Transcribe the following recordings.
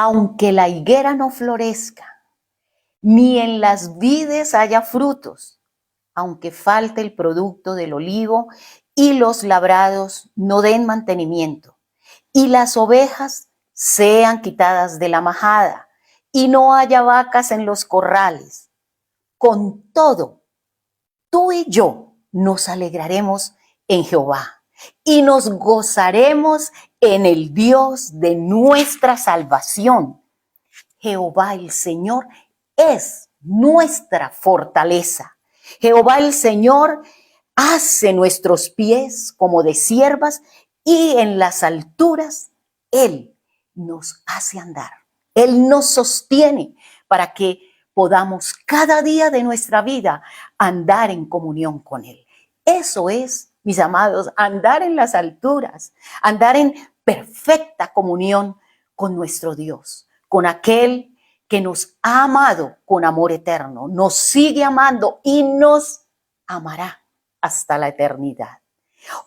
Aunque la higuera no florezca, ni en las vides haya frutos, aunque falte el producto del olivo y los labrados no den mantenimiento, y las ovejas sean quitadas de la majada, y no haya vacas en los corrales. Con todo, tú y yo nos alegraremos en Jehová y nos gozaremos en el Dios de nuestra salvación. Jehová el Señor es nuestra fortaleza. Jehová el Señor hace nuestros pies como de ciervas y en las alturas Él nos hace andar. Él nos sostiene para que podamos cada día de nuestra vida andar en comunión con Él. Eso es, mis amados, andar en las alturas, andar en perfecta comunión con nuestro Dios, con aquel que nos ha amado con amor eterno, nos sigue amando y nos amará hasta la eternidad.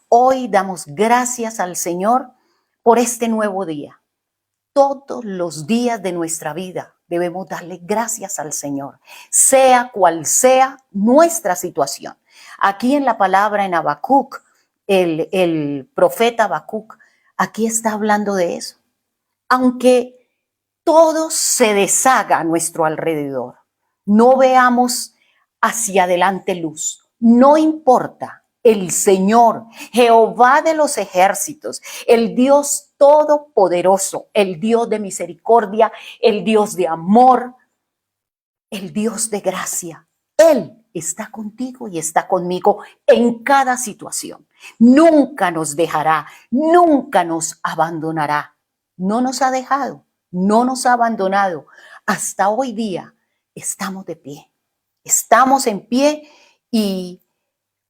Hoy damos gracias al Señor por este nuevo día. Todos los días de nuestra vida debemos darle gracias al Señor, sea cual sea nuestra situación. Aquí en la palabra en Habacuc, el profeta Habacuc, aquí está hablando de eso. Aunque todo se deshaga a nuestro alrededor, no veamos hacia adelante luz, no importa. El Señor, Jehová de los ejércitos, el Dios todopoderoso, el Dios de misericordia, el Dios de amor, el Dios de gracia, Él está contigo y está conmigo en cada situación. Nunca nos dejará, nunca nos abandonará. No nos ha dejado, no nos ha abandonado. Hasta hoy día estamos de pie, estamos en pie y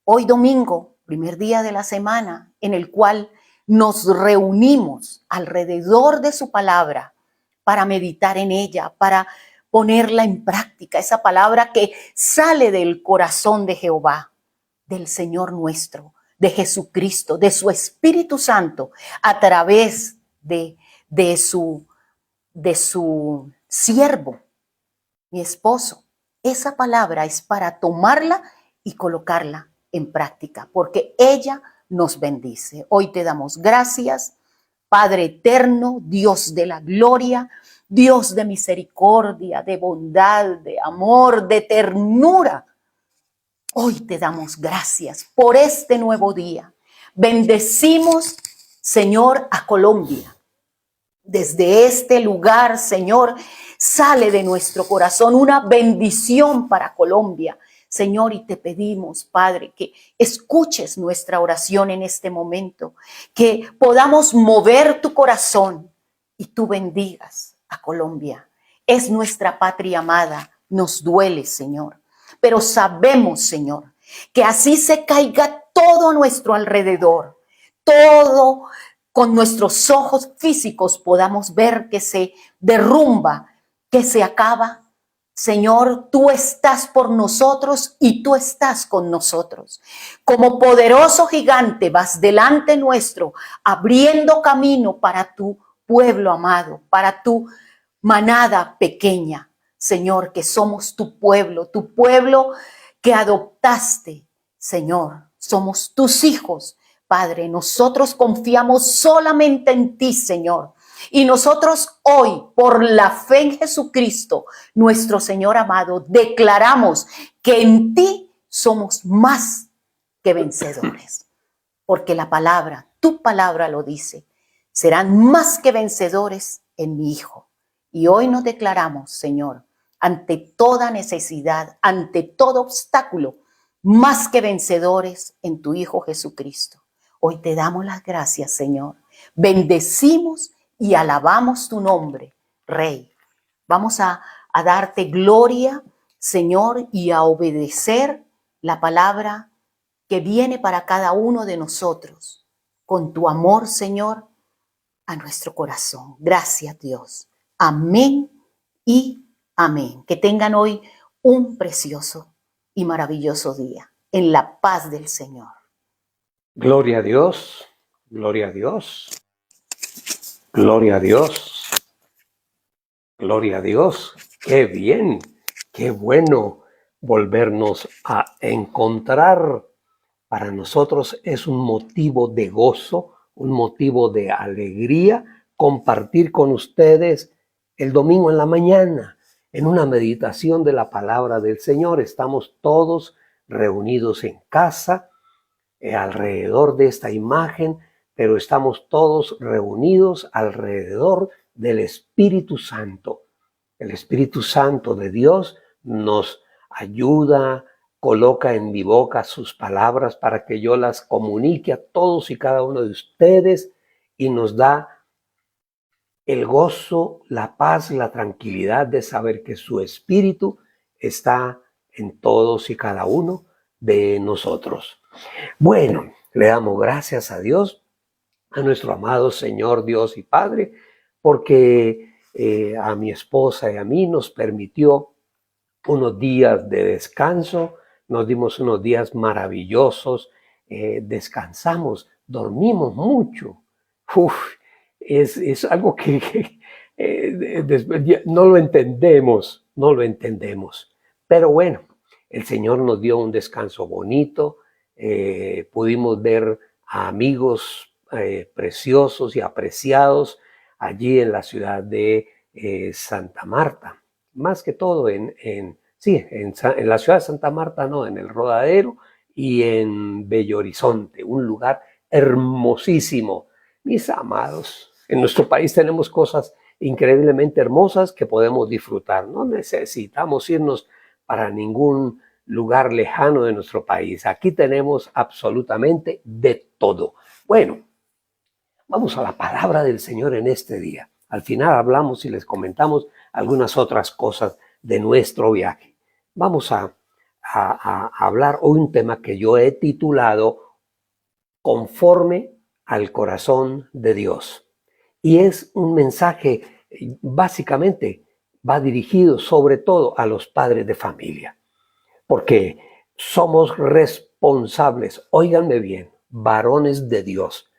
hoy domingo, primer día de la semana, en el cual nos reunimos alrededor de su palabra para meditar en ella, para ponerla en práctica, esa palabra que sale del corazón de Jehová, del Señor nuestro, de Jesucristo, de su Espíritu Santo, a través de su siervo, mi esposo. Esa palabra es para tomarla y colocarla en práctica, porque ella nos bendice. Hoy te damos gracias, Padre eterno, Dios de la gloria, Dios de misericordia, de bondad, de amor, de ternura. Hoy te damos gracias por este nuevo día. Bendecimos, Señor, a Colombia. Desde este lugar, Señor, sale de nuestro corazón una bendición para Colombia. Señor, y te pedimos, Padre, que escuches nuestra oración en este momento, que podamos mover tu corazón y tú bendigas a Colombia. Es nuestra patria amada, nos duele, Señor, pero sabemos, Señor, que así se caiga todo a nuestro alrededor, todo con nuestros ojos físicos podamos ver que se derrumba, que se acaba. Señor, tú estás por nosotros y tú estás con nosotros. Como poderoso gigante vas delante nuestro, abriendo camino para tu pueblo amado, para tu manada pequeña. Señor, que somos tu pueblo que adoptaste. Señor, somos tus hijos. Padre, nosotros confiamos solamente en ti, Señor. Y nosotros hoy, por la fe en Jesucristo, nuestro Señor amado, declaramos que en ti somos más que vencedores. Porque la palabra, tu palabra lo dice, serán más que vencedores en mi Hijo. Y hoy nos declaramos, Señor, ante toda necesidad, ante todo obstáculo, más que vencedores en tu Hijo Jesucristo. Hoy te damos las gracias, Señor. Bendecimos y alabamos tu nombre, Rey. Vamos a darte gloria, Señor, y a obedecer la palabra que viene para cada uno de nosotros. Con tu amor, Señor, a nuestro corazón. Gracias, Dios. Amén y amén. Que tengan hoy un precioso y maravilloso día en la paz del Señor. Gloria a Dios, gloria a Dios, gloria a Dios. Gloria a Dios. Qué bien, qué bueno volvernos a encontrar. Para nosotros es un motivo de gozo, un motivo de alegría compartir con ustedes el domingo en la mañana en una meditación de la palabra del Señor. Estamos todos reunidos en casa, alrededor de esta imagen, pero estamos todos reunidos alrededor del Espíritu Santo. El Espíritu Santo de Dios nos ayuda, coloca en mi boca sus palabras para que yo las comunique a todos y cada uno de ustedes y nos da el gozo, la paz, la tranquilidad de saber que su Espíritu está en todos y cada uno de nosotros. Bueno, le damos gracias a Dios, a nuestro amado Señor Dios y Padre, porque a mi esposa y a mí nos permitió unos días de descanso, nos dimos unos días maravillosos, descansamos, dormimos mucho. Es algo que no lo entendemos, Pero bueno, el Señor nos dio un descanso bonito, pudimos ver a amigos preciosos y apreciados allí en la ciudad de Santa Marta. Más que todo en la ciudad de Santa Marta, no, en el Rodadero y en Bello Horizonte, un lugar hermosísimo. Mis amados, en nuestro país tenemos cosas increíblemente hermosas que podemos disfrutar. No necesitamos irnos para ningún lugar lejano de nuestro país. Aquí tenemos absolutamente de todo. Bueno, vamos a la palabra del Señor en este día. Al final hablamos y les comentamos algunas otras cosas de nuestro viaje. Vamos a hablar hoy un tema que yo he titulado Conforme al corazón de Dios. Y es un mensaje, básicamente, va dirigido sobre todo a los padres de familia. Porque somos responsables, óiganme bien, varones de Dios.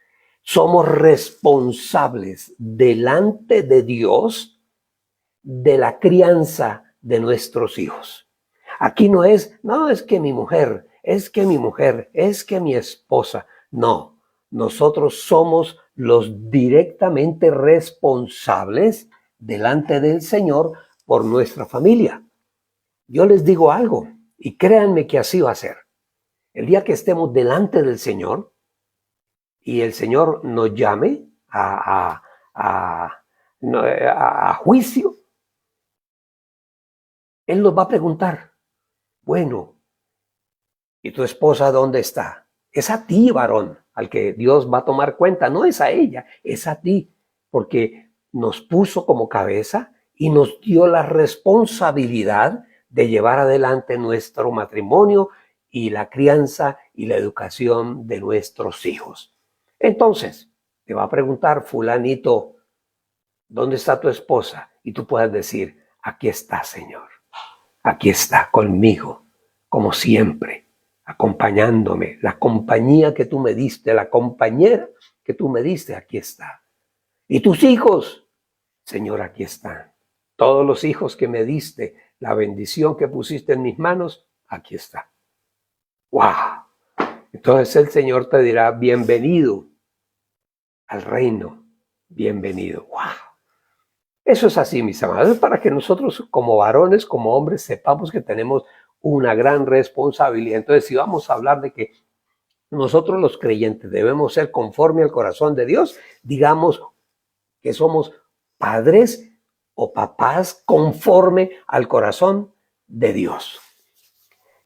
Somos responsables delante de Dios de la crianza de nuestros hijos. Aquí no es que mi mujer, es que mi esposa. No, nosotros somos los directamente responsables delante del Señor por nuestra familia. Yo les digo algo y créanme que así va a ser. El día que estemos delante del Señor, y el Señor nos llame a juicio, Él nos va a preguntar, bueno, ¿y tu esposa dónde está? Es a ti, varón, al que Dios va a tomar cuenta, no es a ella, es a ti, porque nos puso como cabeza y nos dio la responsabilidad de llevar adelante nuestro matrimonio y la crianza y la educación de nuestros hijos. Entonces, te va a preguntar fulanito, ¿dónde está tu esposa? Y tú puedes decir, aquí está, Señor. Aquí está conmigo, como siempre, acompañándome. La compañía que tú me diste, la compañera que tú me diste, aquí está. ¿Y tus hijos? Señor, aquí están. Todos los hijos que me diste, la bendición que pusiste en mis manos, aquí está. ¡Wow! Entonces el Señor te dirá, bienvenido al reino, bienvenido. ¡Wow! Eso es así, mis amados, para que nosotros como varones, como hombres, sepamos que tenemos una gran responsabilidad. Entonces, si vamos a hablar de que nosotros los creyentes debemos ser conforme al corazón de Dios, digamos que somos padres o papás conforme al corazón de Dios.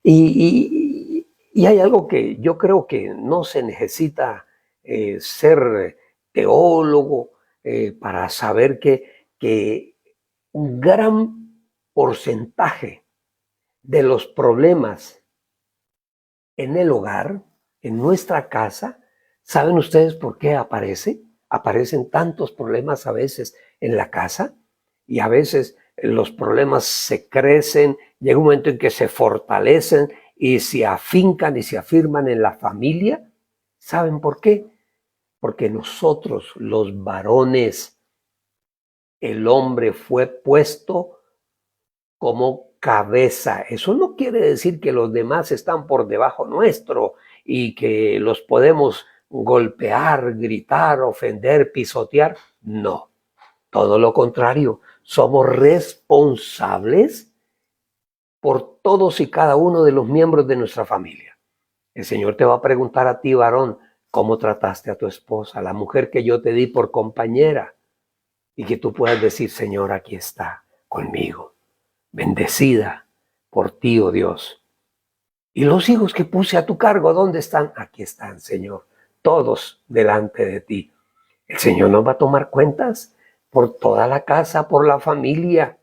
Y hay algo que yo creo que no se necesita ser teólogo para saber que un gran porcentaje de los problemas en el hogar, en nuestra casa, ¿saben ustedes por qué aparecen tantos problemas a veces en la casa? Y a veces los problemas se crecen, llega un momento en que se fortalecen y se afincan y se afirman en la familia. ¿Saben por qué? Porque nosotros, los varones, el hombre fue puesto como cabeza. Eso no quiere decir que los demás están por debajo nuestro y que los podemos golpear, gritar, ofender, pisotear. No, todo lo contrario. Somos responsables por todos y cada uno de los miembros de nuestra familia. El Señor te va a preguntar a ti, varón, ¿cómo trataste a tu esposa, la mujer que yo te di por compañera? Y que tú puedas decir, Señor, aquí está conmigo, bendecida por ti, oh Dios. Y los hijos que puse a tu cargo, ¿dónde están? Aquí están, Señor, todos delante de ti. El Señor nos va a tomar cuentas por toda la casa, por la familia,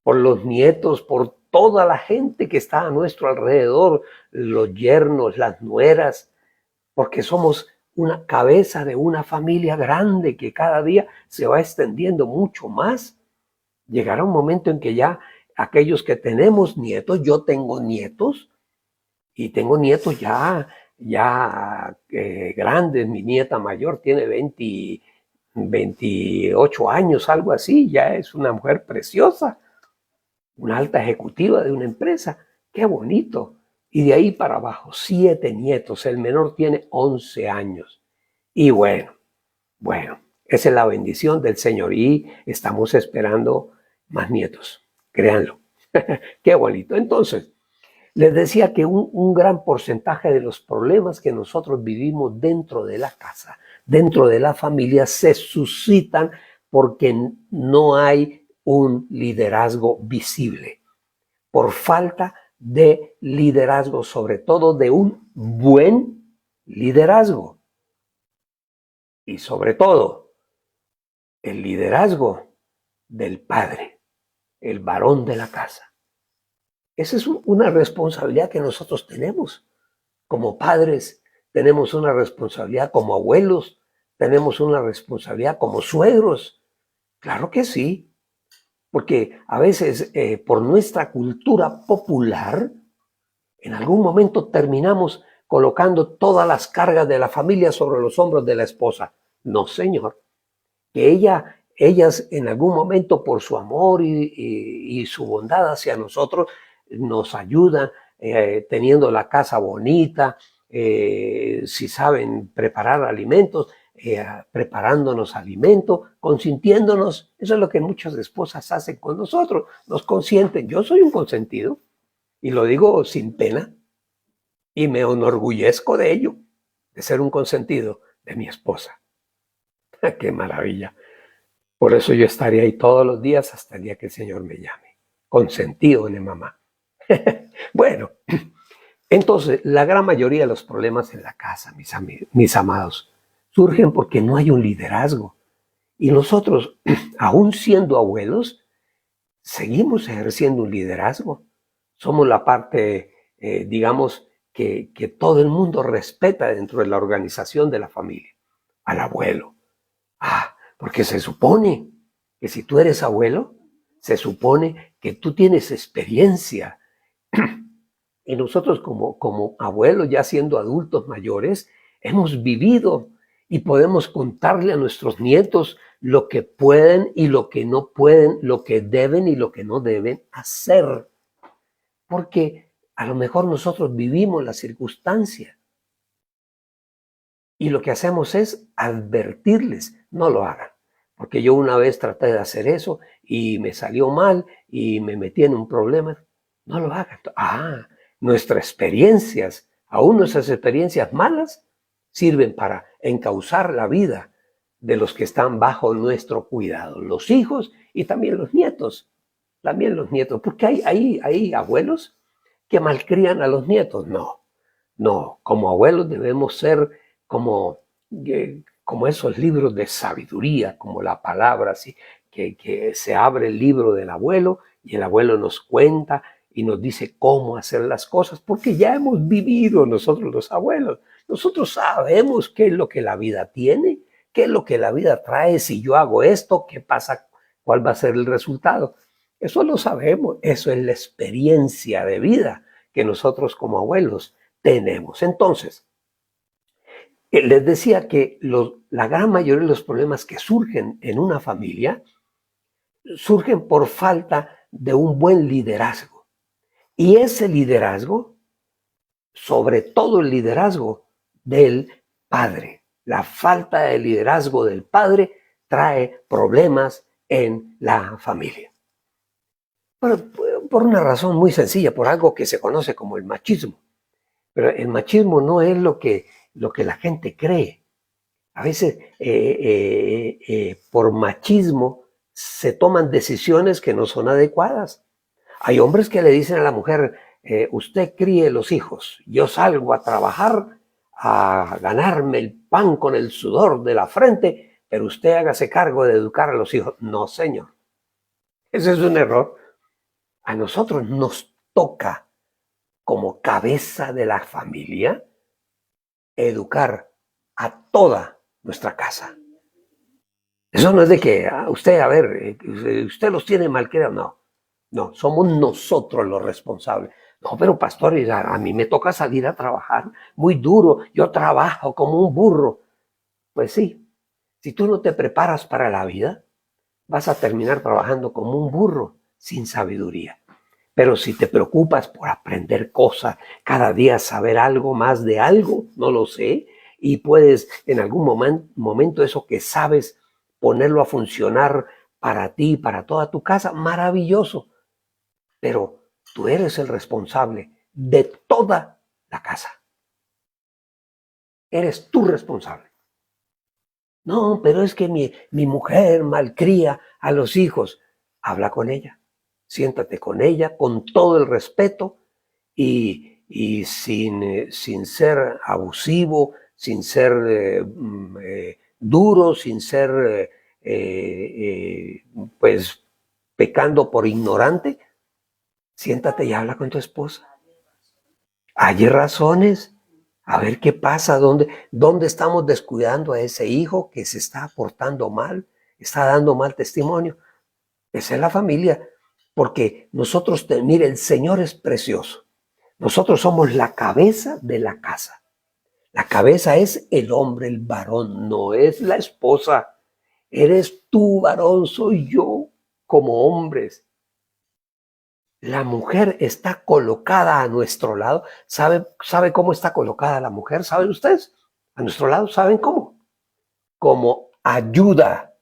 por los nietos, por toda la gente que está a nuestro alrededor, los yernos, las nueras, porque somos una cabeza de una familia grande que cada día se va extendiendo mucho más. Llegará un momento en que ya aquellos que tenemos nietos, yo tengo nietos y tengo nietos ya grandes. Mi nieta mayor tiene 28 años, algo así, ya es una mujer preciosa, una alta ejecutiva de una empresa. ¡Qué bonito! Y de ahí para abajo, 7 nietos. El menor tiene 11 años. Y bueno, esa es la bendición del Señor. Y estamos esperando más nietos. Créanlo. ¡Qué bonito! Entonces, les decía que un gran porcentaje de los problemas que nosotros vivimos dentro de la casa, dentro de la familia, se suscitan porque no hay un liderazgo visible, por falta de liderazgo, sobre todo de un buen liderazgo. Y sobre todo, el liderazgo del padre, el varón de la casa. Esa es una responsabilidad que nosotros tenemos como padres, tenemos una responsabilidad como abuelos, tenemos una responsabilidad como suegros. Claro que sí, porque a veces por nuestra cultura popular, en algún momento terminamos colocando todas las cargas de la familia sobre los hombros de la esposa. No, señor, que ellas en algún momento por su amor y su bondad hacia nosotros nos ayudan teniendo la casa bonita, si saben preparar alimentos, preparándonos alimentos, consintiéndonos. Eso es lo que muchas esposas hacen con nosotros, nos consienten. Yo soy un consentido y lo digo sin pena y me enorgullezco de ello, de ser un consentido de mi esposa. ¡Qué maravilla! Por eso yo estaré ahí todos los días hasta el día que el Señor me llame. Consentido de mamá. Bueno, entonces la gran mayoría de los problemas en la casa, mis amados, surgen porque no hay un liderazgo. Y nosotros, aún siendo abuelos, seguimos ejerciendo un liderazgo. Somos la parte, digamos, que todo el mundo respeta dentro de la organización de la familia. Al abuelo. Porque se supone que si tú eres abuelo, se supone que tú tienes experiencia. Y nosotros como abuelos, ya siendo adultos mayores, hemos vivido y podemos contarle a nuestros nietos lo que pueden y lo que no pueden, lo que deben y lo que no deben hacer. Porque a lo mejor nosotros vivimos la circunstancia y lo que hacemos es advertirles, no lo hagan. Porque yo una vez traté de hacer eso y me salió mal y me metí en un problema. No lo hagan. Nuestras experiencias, aún nuestras experiencias malas, sirven para encauzar la vida de los que están bajo nuestro cuidado, los hijos y también los nietos. También los nietos, porque hay abuelos que malcrían a los nietos. No, como abuelos debemos ser como esos libros de sabiduría, como la palabra, así, que se abre el libro del abuelo y el abuelo nos cuenta y nos dice cómo hacer las cosas, porque ya hemos vivido nosotros los abuelos. Nosotros sabemos qué es lo que la vida tiene, qué es lo que la vida trae. Si yo hago esto, ¿qué pasa? ¿Cuál va a ser el resultado? Eso lo sabemos, eso es la experiencia de vida que nosotros como abuelos tenemos. Entonces, les decía que la gran mayoría de los problemas que surgen en una familia surgen por falta de un buen liderazgo. Y ese liderazgo, sobre todo el liderazgo del padre, la falta de liderazgo del padre trae problemas en la familia. Por una razón muy sencilla, por algo que se conoce como el machismo. Pero el machismo no es lo que la gente cree. A veces por machismo se toman decisiones que no son adecuadas. Hay hombres que le dicen a la mujer, usted críe los hijos, yo salgo a trabajar, a ganarme el pan con el sudor de la frente, pero usted hágase cargo de educar a los hijos. No, señor. Ese es un error. A nosotros nos toca, como cabeza de la familia, educar a toda nuestra casa. Eso no es de que usted, a ver, usted los tiene mal criados. No, somos nosotros los responsables. No, pero pastor, a mí me toca salir a trabajar muy duro. Yo trabajo como un burro. Pues sí, si tú no te preparas para la vida, vas a terminar trabajando como un burro sin sabiduría. Pero si te preocupas por aprender cosas, cada día saber algo más de algo, no lo sé, y puedes en algún momento eso que sabes ponerlo a funcionar para ti, para toda tu casa, maravilloso. Pero tú eres el responsable de toda la casa. Eres tú responsable. No, pero es que mi mujer malcría a los hijos. Habla con ella. Siéntate con ella con todo el respeto y sin ser abusivo, sin ser duro, sin ser pues pecando por ignorante. Siéntate y habla con tu esposa. Hay razones. A ver qué pasa, dónde estamos descuidando a ese hijo que se está portando mal, está dando mal testimonio. Esa es la familia, porque nosotros, mire, el Señor es precioso. Nosotros somos la cabeza de la casa. La cabeza es el hombre, el varón, no es la esposa. Eres tú, varón, soy yo, como hombres. La mujer está colocada a nuestro lado. ¿Sabe cómo está colocada la mujer? ¿Saben ustedes? A nuestro lado, ¿saben cómo? Como ayuda.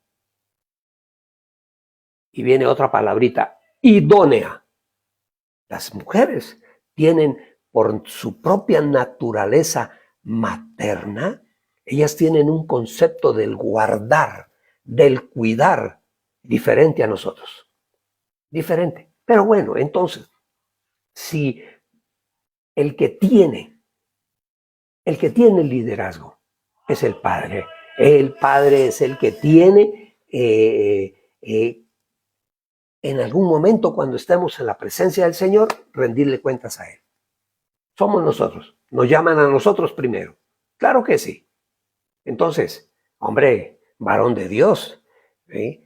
Y viene otra palabrita, idónea. Las mujeres tienen, por su propia naturaleza materna, ellas tienen un concepto del guardar, del cuidar, diferente a nosotros. Diferente. Pero bueno, entonces, si el que tiene el liderazgo es el padre. El padre es el que tiene en algún momento, cuando estemos en la presencia del Señor, rendirle cuentas a Él. Somos nosotros. Nos llaman a nosotros primero. Claro que sí. Entonces, hombre, varón de Dios.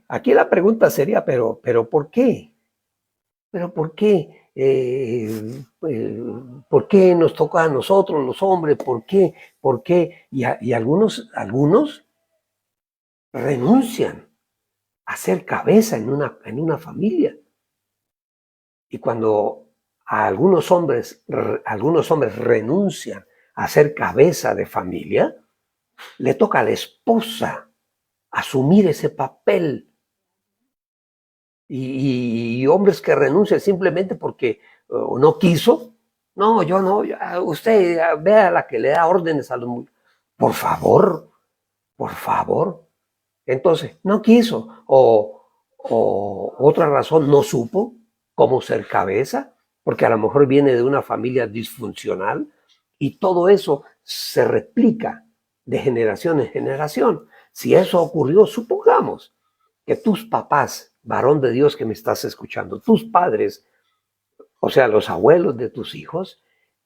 Aquí la pregunta sería, pero ¿por qué? ¿Pero por qué? ¿Por qué nos toca a nosotros los hombres? ¿Por qué? ¿Por qué? Y algunos renuncian a ser cabeza en una familia. Y cuando algunos hombres renuncian a ser cabeza de familia, le toca a la esposa asumir ese papel. Y hombres que renuncian simplemente porque no quiso. No, yo no. Usted vea la que le da órdenes a los muchachos. Por favor, por favor. Entonces, no quiso. O otra razón, no supo cómo ser cabeza, porque a lo mejor viene de una familia disfuncional y todo eso se replica de generación en generación. Si eso ocurrió, supongamos que tus papás, varón de Dios que me estás escuchando, tus padres, o sea, los abuelos de tus hijos,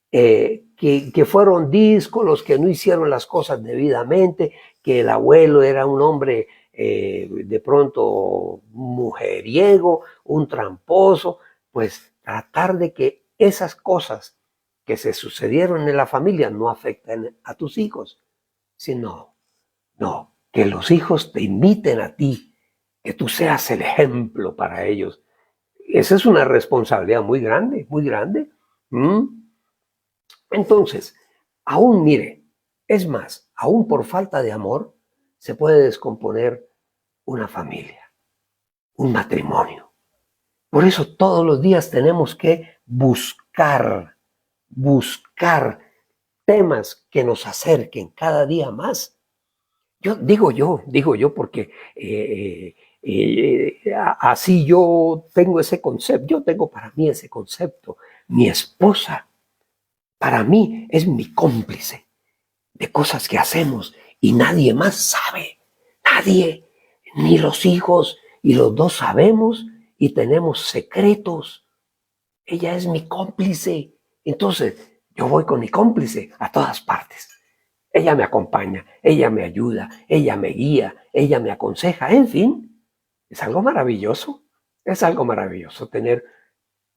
que fueron díscolos, que no hicieron las cosas debidamente, que el abuelo era un hombre de pronto mujeriego, un tramposo, pues tratar de que esas cosas que se sucedieron en la familia no afecten a tus hijos, sino, no, que los hijos te imiten a ti, que tú seas el ejemplo para ellos. Esa es una responsabilidad muy grande, muy grande. Entonces, aún mire, es más, aún por falta de amor, se puede descomponer una familia, un matrimonio. Por eso todos los días tenemos que buscar temas que nos acerquen cada día más. Digo yo, porque así yo tengo ese concepto, yo tengo para mí ese concepto. Mi esposa, para mí, es mi cómplice de cosas que hacemos y nadie más sabe, nadie, ni los hijos, y los dos sabemos y tenemos secretos. Ella es mi cómplice. Entonces, yo voy con mi cómplice a todas partes. Ella me acompaña, ella me ayuda, ella me guía, ella me aconseja, en fin. Es algo maravilloso. Es algo maravilloso tener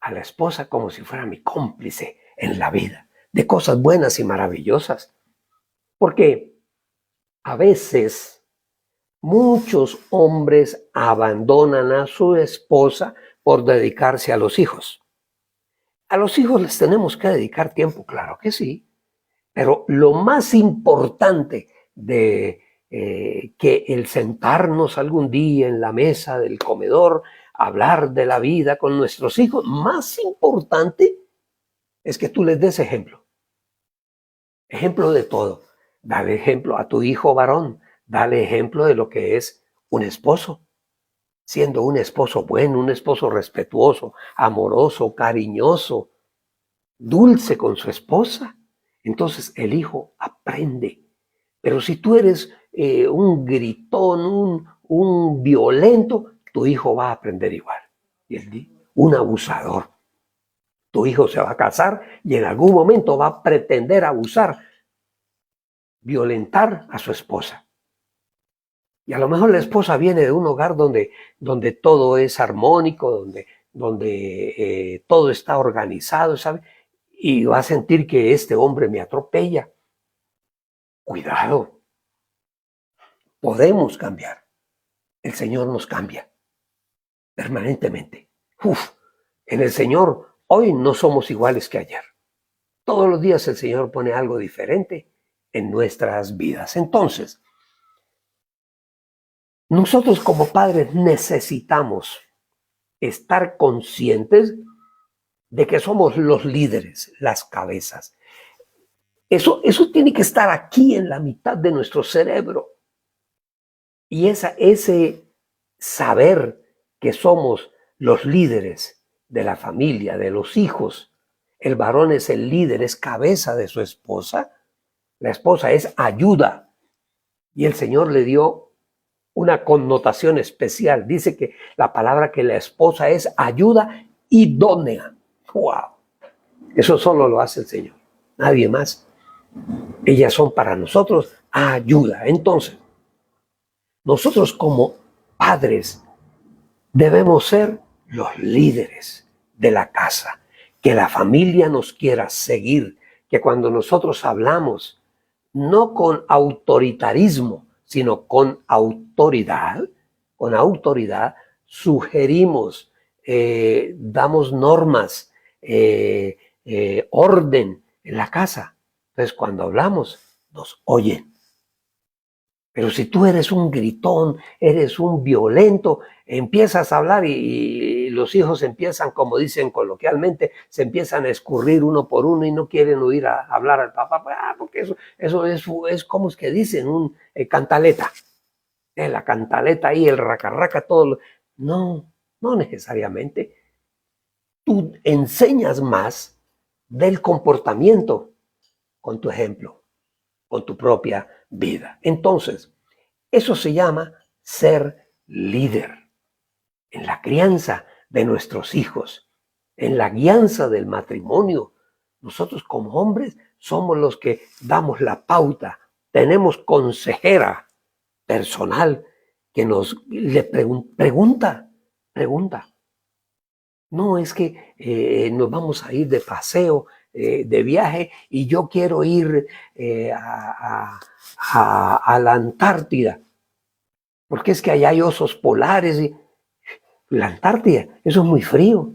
a la esposa como si fuera mi cómplice en la vida, de cosas buenas y maravillosas. Porque a veces muchos hombres abandonan a su esposa por dedicarse a los hijos. A los hijos les tenemos que dedicar tiempo, claro que sí, pero lo más importante de que el sentarnos algún día en la mesa del comedor, hablar de la vida con nuestros hijos, más importante es que tú les des ejemplo. Ejemplo de todo. Dale ejemplo a tu hijo varón, dale ejemplo de lo que es un esposo, siendo un esposo bueno, un esposo respetuoso, amoroso, cariñoso, dulce con su esposa. Entonces el hijo aprende. Pero si tú eres un gritón, un violento, tu hijo va a aprender igual. Un abusador. Tu hijo se va a casar y en algún momento va a pretender abusar, violentar a su esposa. Y a lo mejor la esposa viene de un hogar donde todo es armónico, donde todo está organizado, ¿sabe? Y va a sentir que este hombre me atropella. Cuidado. Podemos cambiar. El Señor nos cambia permanentemente. En el Señor hoy no somos iguales que ayer. Todos los días el Señor pone algo diferente en nuestras vidas. Entonces, nosotros como padres necesitamos estar conscientes de que somos los líderes, las cabezas. Eso tiene que estar aquí en la mitad de nuestro cerebro. Y ese saber que somos los líderes de la familia, de los hijos, el varón es el líder, es cabeza de su esposa, la esposa es ayuda. Y el Señor le dio una connotación especial. Dice que la palabra que la esposa es ayuda idónea. ¡Wow! Eso solo lo hace el Señor, nadie más. Ellas son para nosotros ayuda. Entonces, nosotros como padres debemos ser los líderes de la casa, que la familia nos quiera seguir, que cuando nosotros hablamos, no con autoritarismo, sino con autoridad, sugerimos, damos normas, orden en la casa. Entonces, cuando hablamos, nos oyen. Pero si tú eres un gritón, eres un violento, empiezas a hablar y los hijos empiezan, como dicen coloquialmente, se empiezan a escurrir uno por uno y no quieren oír a hablar al papá, porque eso es como es que dicen, un cantaleta. La cantaleta ahí, el raca, todo. No necesariamente. Tú enseñas más del comportamiento con tu ejemplo, con tu propia vida. Entonces, eso se llama ser líder en la crianza de nuestros hijos, en la guianza del matrimonio. Nosotros como hombres somos los que damos la pauta. Tenemos consejera personal que le pregunta. No es que nos vamos a ir de paseo, de viaje, y yo quiero ir a la Antártida. porque es que allá hay osos polares y la Antártida, eso es muy frío.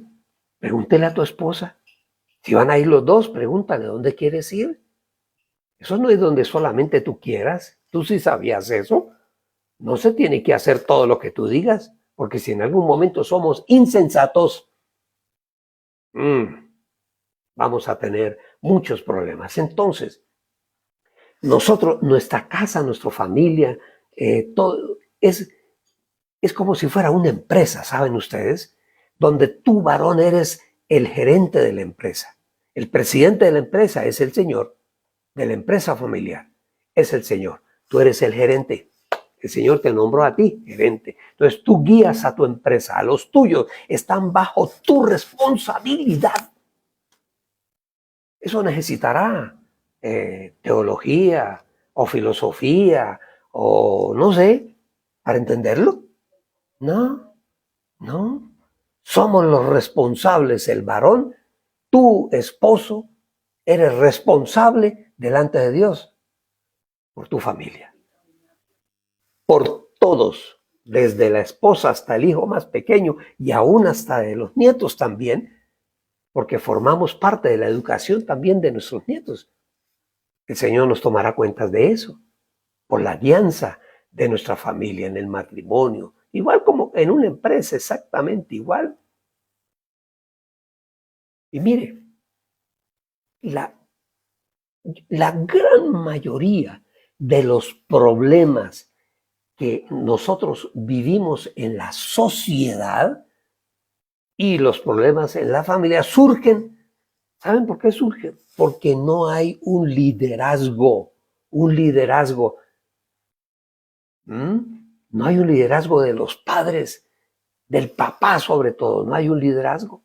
Pregúntele a tu esposa. Si van a ir los dos, pregúntale dónde quieres ir. Eso no es donde solamente tú quieras. Tú sí sabías eso. No se tiene que hacer todo lo que tú digas, porque si en algún momento somos insensatos, vamos a tener muchos problemas. Entonces, nosotros, nuestra casa, nuestra familia, todo es como si fuera una empresa, ¿saben ustedes? Donde tú, varón, eres el gerente de la empresa. El presidente de la empresa es el Señor, de la empresa familiar es el Señor. Tú eres el gerente. El Señor te nombró a ti gerente. Entonces tú guías a tu empresa, a los tuyos están bajo tu responsabilidad. Eso necesitará teología o filosofía o no sé, para entenderlo. No, no. Somos los responsables, el varón, tu esposo, eres responsable delante de Dios por tu familia. Por todos, desde la esposa hasta el hijo más pequeño y aún hasta de los nietos también, porque formamos parte de la educación también de nuestros nietos. El Señor nos tomará cuentas de eso, por la alianza de nuestra familia en el matrimonio, igual como en una empresa, exactamente igual. Y mire, la gran mayoría de los problemas que nosotros vivimos en la sociedad y los problemas en la familia surgen. ¿Saben por qué surgen? Porque no hay un liderazgo. No hay un liderazgo de los padres, del papá sobre todo, no hay un liderazgo.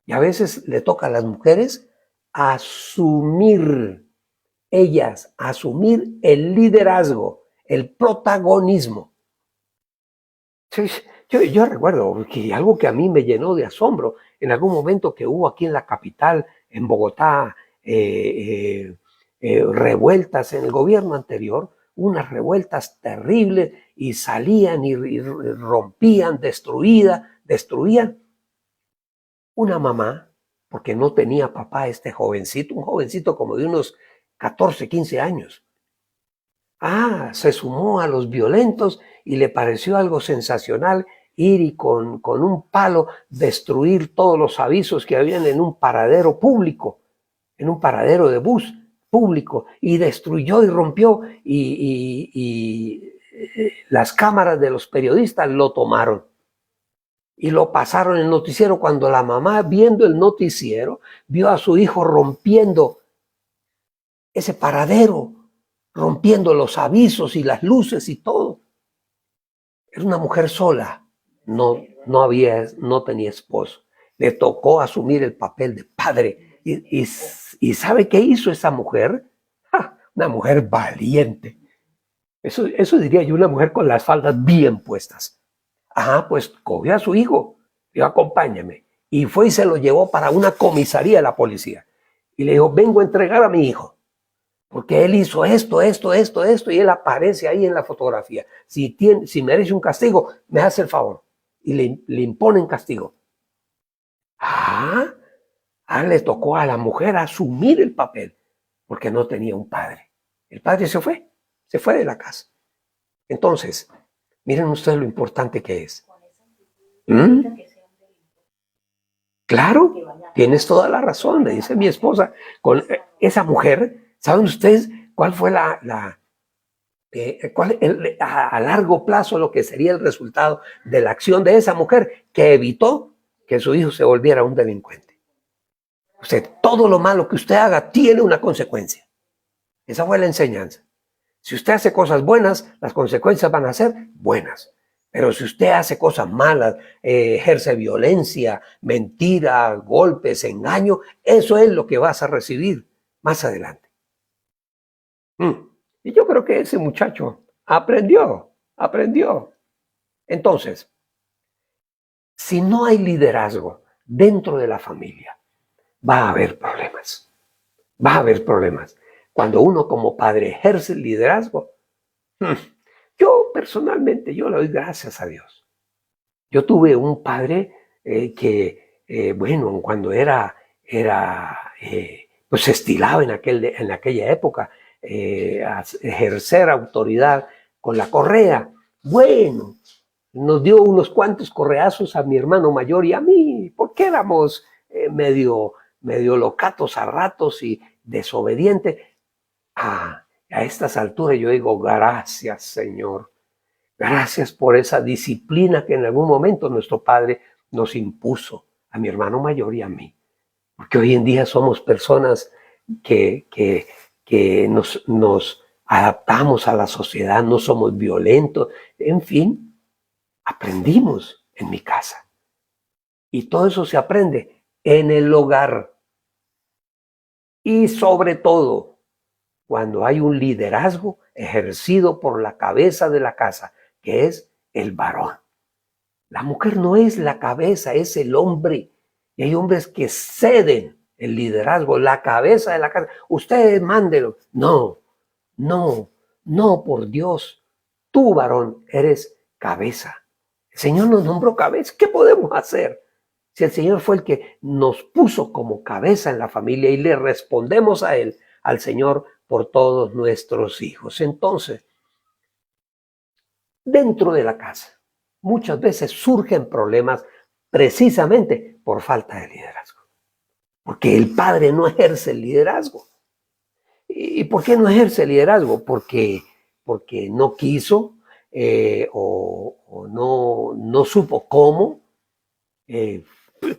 Y a veces le toca a las mujeres asumir el liderazgo, el protagonismo. Yo recuerdo que algo que a mí me llenó de asombro, en algún momento que hubo aquí en la capital, en Bogotá, revueltas en el gobierno anterior, unas revueltas terribles y salían y rompían, destruían. Una mamá, porque no tenía papá un jovencito como de unos 14, 15 años. Se sumó a los violentos y le pareció algo sensacional ir y con un palo destruir todos los avisos que habían en un paradero público, en un paradero de bus público, y destruyó y rompió y las cámaras de los periodistas lo tomaron y lo pasaron en el noticiero. Cuando la mamá, viendo el noticiero, vio a su hijo rompiendo ese paradero, rompiendo los avisos y las luces y todo. Era una mujer sola, no tenía esposo. Le tocó asumir el papel de padre. ¿Y sabe qué hizo esa mujer? Una mujer valiente. Eso diría yo, una mujer con las faldas bien puestas. Pues cogió a su hijo, dijo, acompáñame. Y fue y se lo llevó para una comisaría de la policía. Y le dijo, vengo a entregar a mi hijo, porque él hizo esto, y él aparece ahí en la fotografía. Si merece un castigo, me hace el favor. Y le imponen castigo. Le tocó a la mujer asumir el papel, porque no tenía un padre. El padre se fue de la casa. Entonces, miren ustedes lo importante que es. Claro, tienes toda la razón, me dice mi esposa. Con esa mujer, ¿saben ustedes cuál fue a largo plazo lo que sería el resultado de la acción de esa mujer que evitó que su hijo se volviera un delincuente? Todo lo malo que usted haga tiene una consecuencia. Esa fue la enseñanza. Si usted hace cosas buenas, las consecuencias van a ser buenas. Pero si usted hace cosas malas, ejerce violencia, mentira, golpes, engaño, eso es lo que vas a recibir más adelante. Y yo creo que ese muchacho aprendió. Entonces, si no hay liderazgo dentro de la familia, va a haber problemas. Cuando uno como padre ejerce el liderazgo, Yo personalmente, yo le doy gracias a Dios. Yo tuve un padre bueno, cuando pues se estilaba en aquella época ejercer autoridad con la correa. Bueno, nos dio unos cuantos correazos a mi hermano mayor y a mí, porque éramos medio locatos a ratos y desobedientes. A estas alturas yo digo, gracias, Señor. Gracias por esa disciplina que en algún momento nuestro Padre nos impuso, a mi hermano mayor y a mí. Porque hoy en día somos personas que nos adaptamos a la sociedad, no somos violentos, en fin, aprendimos en mi casa. Y todo eso se aprende en el hogar. Y sobre todo, cuando hay un liderazgo ejercido por la cabeza de la casa, que es el varón. La mujer no es la cabeza, es el hombre. Y hay hombres que ceden el liderazgo, la cabeza de la casa. Ustedes mándelo. No, por Dios. Tú, varón, eres cabeza. El Señor nos nombró cabeza. ¿Qué podemos hacer? Si el Señor fue el que nos puso como cabeza en la familia y le respondemos a Él, al Señor, por todos nuestros hijos. Entonces, dentro de la casa, muchas veces surgen problemas precisamente por falta de liderazgo. Porque el padre no ejerce el liderazgo. ¿Y por qué no ejerce el liderazgo? Porque no quiso o no supo cómo,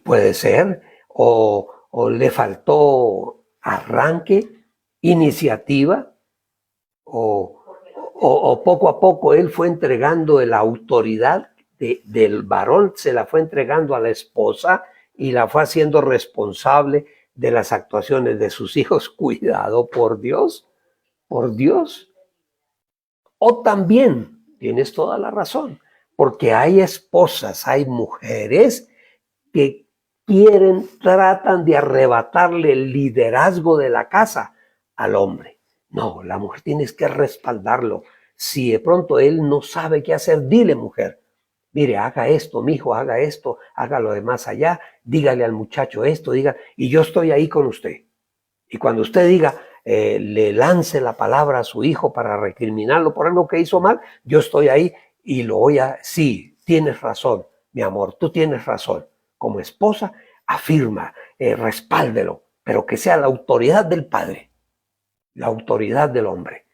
puede ser, o le faltó arranque, iniciativa, o poco a poco él fue entregando la autoridad del varón, se la fue entregando a la esposa y la fue haciendo responsable de las actuaciones de sus hijos. Cuidado, por Dios, por Dios. O también, tienes toda la razón, porque hay esposas, hay mujeres que tratan de arrebatarle el liderazgo de la casa al hombre. No, la mujer tienes que respaldarlo. Si de pronto él no sabe qué hacer, dile, mujer, mire, haga esto, mijo, haga esto, haga lo demás allá, dígale al muchacho esto, diga, y yo estoy ahí con usted. Y cuando usted diga, le lance la palabra a su hijo para recriminarlo por algo que hizo mal, yo estoy ahí y lo voy a, sí, tienes razón, mi amor, tú tienes razón. Como esposa, afirma, respáldelo, pero que sea la autoridad del padre, la autoridad del hombre.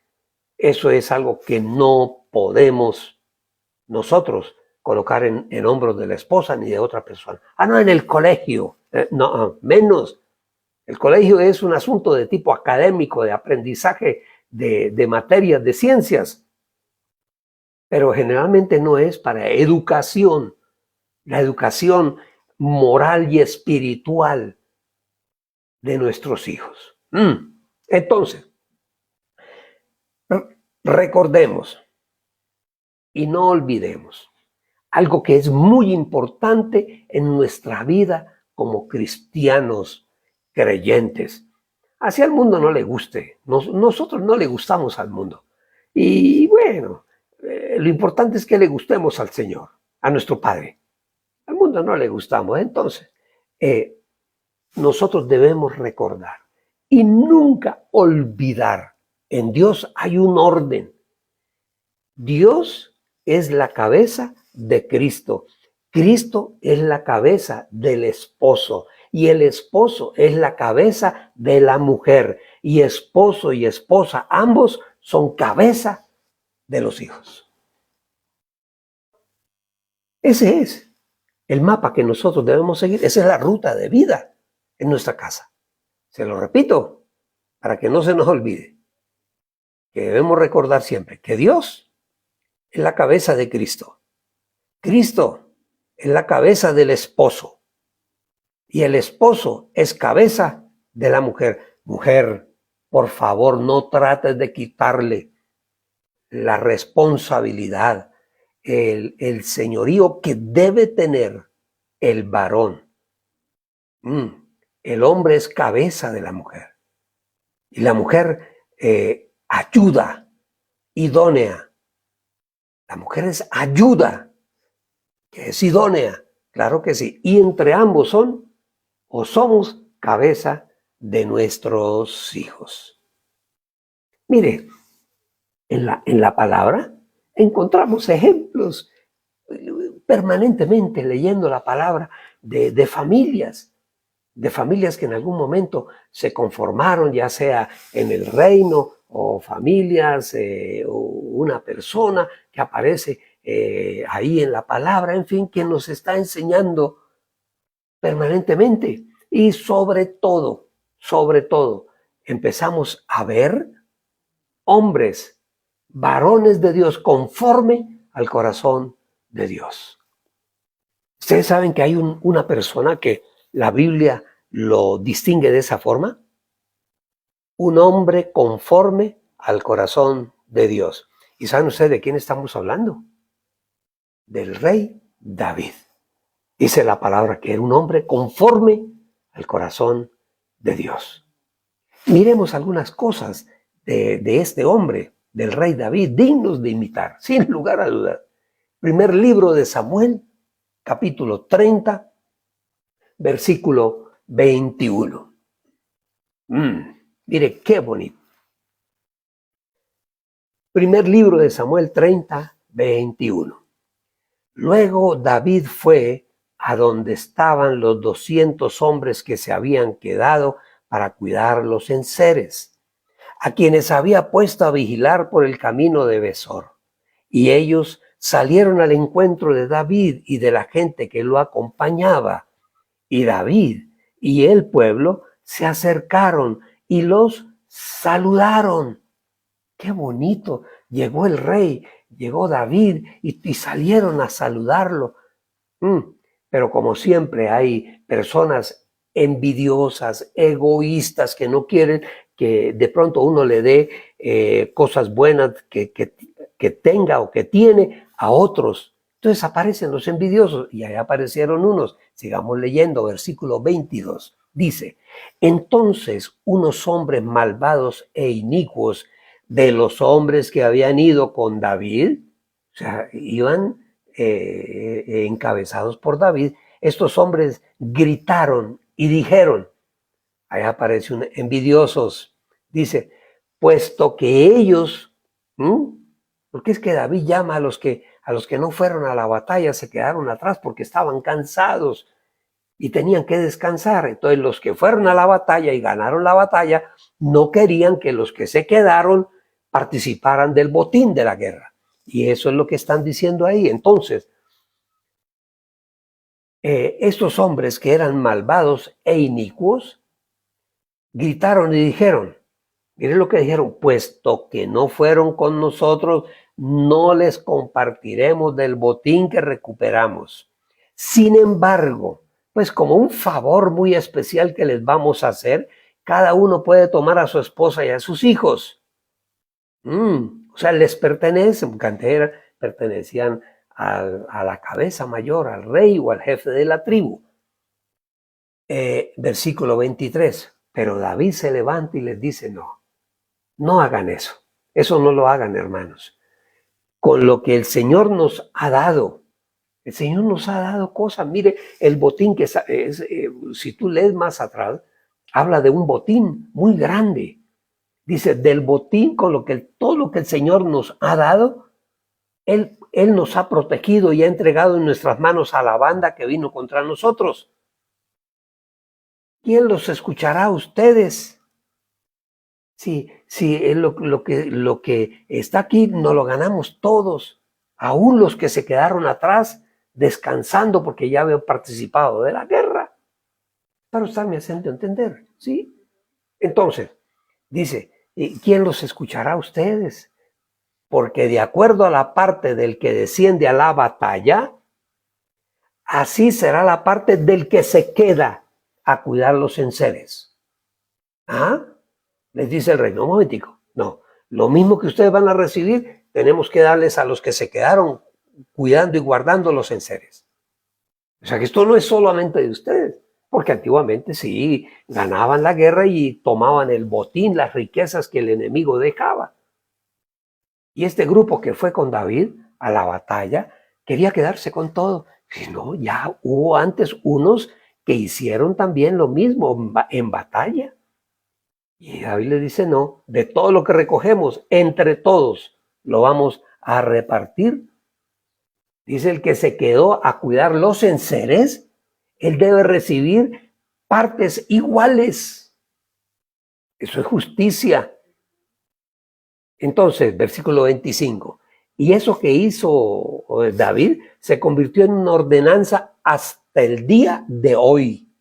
Eso es algo que no podemos nosotros colocar en hombros de la esposa ni de otra persona. No, en el colegio, no, menos. El colegio es un asunto de tipo académico, de aprendizaje de materias, de ciencias, pero generalmente no es para educación, la educación moral y espiritual de nuestros hijos. Entonces, recordemos y no olvidemos algo que es muy importante en nuestra vida como cristianos creyentes. Así al mundo no le guste, nosotros no le gustamos al mundo. Y bueno, lo importante es que le gustemos al Señor, a nuestro Padre. Al mundo no le gustamos. Entonces, nosotros debemos recordar y nunca olvidar. En Dios hay un orden. Dios es la cabeza de Cristo. Cristo es la cabeza del esposo y el esposo es la cabeza de la mujer. Y esposo y esposa, ambos son cabeza de los hijos. Ese es el mapa que nosotros debemos seguir. Esa es la ruta de vida en nuestra casa. Se lo repito para que no se nos olvide. Que debemos recordar siempre que Dios es la cabeza de Cristo. Cristo es la cabeza del esposo. Y el esposo es cabeza de la mujer. Mujer, por favor, no trates de quitarle la responsabilidad, el señorío que debe tener el varón. El hombre es cabeza de la mujer. Y la mujer ayuda, idónea, La mujer es ayuda, que es idónea, claro que sí. Y entre ambos son o somos cabeza de nuestros hijos. Mire, en la palabra encontramos ejemplos permanentemente leyendo la palabra de familias que en algún momento se conformaron, ya sea en el reino o familias o una persona que aparece ahí en la palabra, en fin, que nos está enseñando permanentemente. Y sobre todo, empezamos a ver hombres, varones de Dios conforme al corazón de Dios. Ustedes saben que hay una persona que la Biblia lo distingue de esa forma. Un hombre conforme al corazón de Dios. ¿Y saben ustedes de quién estamos hablando? Del rey David. Dice la palabra que era un hombre conforme al corazón de Dios. Miremos algunas cosas de este hombre, del rey David, dignos de imitar, sin lugar a dudas. Primer libro de Samuel, capítulo 30, versículo 21. Mire qué bonito. Primer libro de Samuel 30, 21. Luego David fue a donde estaban los 200 hombres que se habían quedado para cuidar los enseres, a quienes había puesto a vigilar por el camino de Besor. Y ellos salieron al encuentro de David y de la gente que lo acompañaba. Y David y el pueblo se acercaron y los saludaron. ¡Qué bonito! Llegó el rey, llegó David y salieron a saludarlo. Pero como siempre hay personas envidiosas, egoístas, que no quieren que de pronto uno le dé cosas buenas que tenga o que tiene a otros. Entonces aparecen los envidiosos y ahí aparecieron unos. Sigamos leyendo, versículo 22. Dice, entonces unos hombres malvados e inicuos de los hombres que habían ido con David, o sea, iban encabezados por David, estos hombres gritaron y dijeron, ahí aparecen envidiosos, dice, puesto que ellos, porque es que David llama a los que no fueron a la batalla, se quedaron atrás porque estaban cansados y tenían que descansar. Entonces los que fueron a la batalla y ganaron la batalla no querían que los que se quedaron participaran del botín de la guerra. Y eso es lo que están diciendo ahí. Entonces, estos hombres que eran malvados e inicuos gritaron y dijeron, miren lo que dijeron, puesto que no fueron con nosotros, no les compartiremos del botín que recuperamos. Sin embargo, pues como un favor muy especial que les vamos a hacer, cada uno puede tomar a su esposa y a sus hijos. O sea, les pertenecen, porque antes pertenecían a la cabeza mayor, al rey o al jefe de la tribu. Versículo 23. Pero David se levanta y les dice, no hagan eso. Eso no lo hagan, hermanos. Con lo que el Señor nos ha dado, el Señor nos ha dado cosas. Mire, el botín que si tú lees más atrás, habla de un botín muy grande. Dice, del botín con todo lo que el Señor nos ha dado, Él nos ha protegido y ha entregado en nuestras manos a la banda que vino contra nosotros. ¿Quién los escuchará a ustedes? Si lo que está aquí nos lo ganamos todos, aún los que se quedaron atrás descansando porque ya habían participado de la guerra. Para usted me hacen entender, ¿sí? Entonces, dice, ¿quién los escuchará a ustedes? Porque de acuerdo a la parte del que desciende a la batalla, así será la parte del que se queda a cuidar los enseres. Les dice el rey, no, un momentico, no, lo mismo que ustedes van a recibir, tenemos que darles a los que se quedaron cuidando y guardando los enseres. O sea que esto no es solamente de ustedes, porque antiguamente sí, ganaban la guerra y tomaban el botín, las riquezas que el enemigo dejaba. Y este grupo que fue con David a la batalla, quería quedarse con todo. Y no, ya hubo antes unos que hicieron también lo mismo en batalla. Y David le dice, no, de todo lo que recogemos, entre todos, lo vamos a repartir. Dice, el que se quedó a cuidar los enseres, él debe recibir partes iguales. Eso es justicia. Entonces, versículo 25. Y eso que hizo David se convirtió en una ordenanza hasta el día de hoy.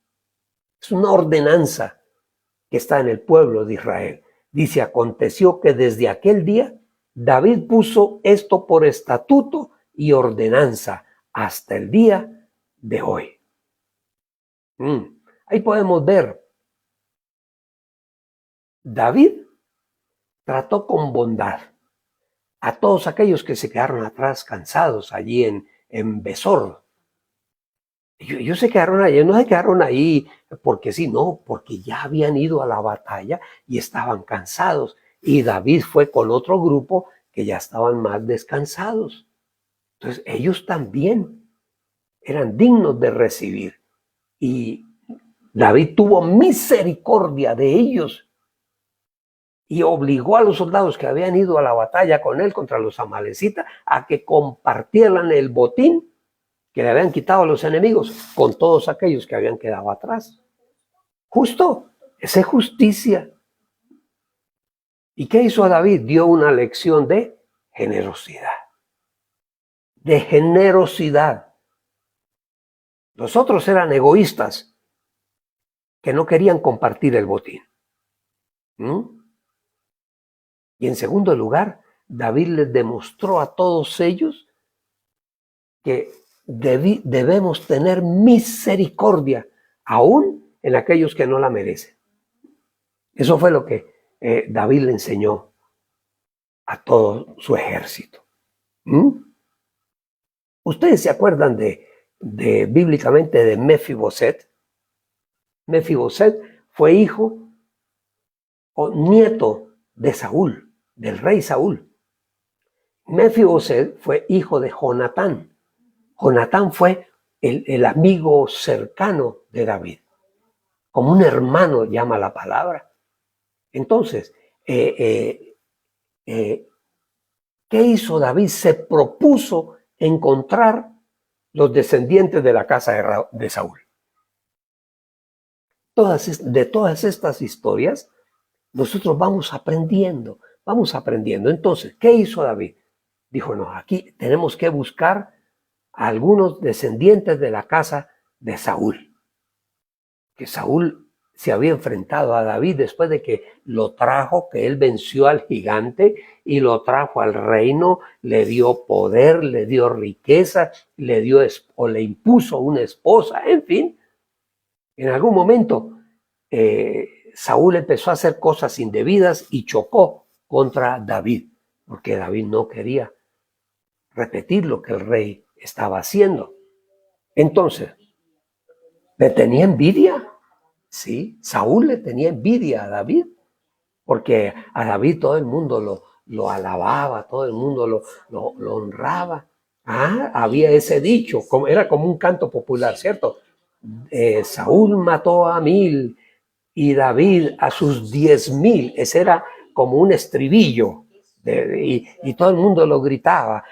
Es una ordenanza que está en el pueblo de Israel. Dice, aconteció que desde aquel día David puso esto por estatuto y ordenanza hasta el día de hoy. Ahí podemos ver, David trató con bondad a todos aquellos que se quedaron atrás cansados allí en Besor. Ellos se quedaron ahí, no se quedaron ahí porque sí, no, porque ya habían ido a la batalla y estaban cansados. Y David fue con otro grupo que ya estaban más descansados. Entonces ellos también eran dignos de recibir. Y David tuvo misericordia de ellos y obligó a los soldados que habían ido a la batalla con él contra los amalecitas a que compartieran el botín que le habían quitado a los enemigos con todos aquellos que habían quedado atrás. Justo, esa es justicia. ¿Y qué hizo David? Dio una lección de generosidad. De generosidad. Los otros eran egoístas que no querían compartir el botín. Y en segundo lugar, David les demostró a todos ellos que debemos tener misericordia, aún en aquellos que no la merecen. Eso fue lo que David le enseñó a todo su ejército. ¿Ustedes se acuerdan bíblicamente de Mefiboset? Mefiboset fue hijo o nieto de Saúl, del rey Saúl. Mefiboset fue hijo de Jonatán. Jonatán fue el amigo cercano de David. Como un hermano llama la palabra. Entonces, ¿qué hizo David? Se propuso encontrar los descendientes de la casa de Saúl. De todas estas historias, nosotros vamos aprendiendo. Entonces, ¿qué hizo David? Dijo, no, aquí tenemos que buscar a algunos descendientes de la casa de Saúl. Que Saúl se había enfrentado a David después de que lo trajo, que él venció al gigante y lo trajo al reino, le dio poder, le dio riqueza, le impuso una esposa, en fin. En algún momento Saúl empezó a hacer cosas indebidas y chocó contra David, porque David no quería repetir lo que el rey estaba haciendo. Entonces, ¿le tenía envidia? Sí, Saúl le tenía envidia a David, porque a David todo el mundo lo alababa, todo el mundo lo honraba. Había ese dicho, era como un canto popular, ¿cierto? Saúl mató a 1000 y David a sus 10,000. Ese era como un estribillo. Y todo el mundo lo gritaba.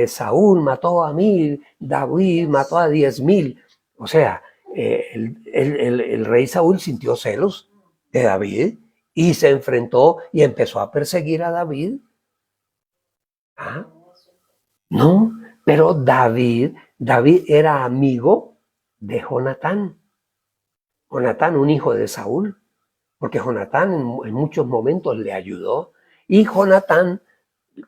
Saúl mató a 1000, David mató a 10,000. O sea, el rey Saúl sintió celos de David y se enfrentó y empezó a perseguir a David. No, pero David era amigo de Jonatán. Jonatán, un hijo de Saúl, porque Jonatán en muchos momentos le ayudó. Y Jonatán,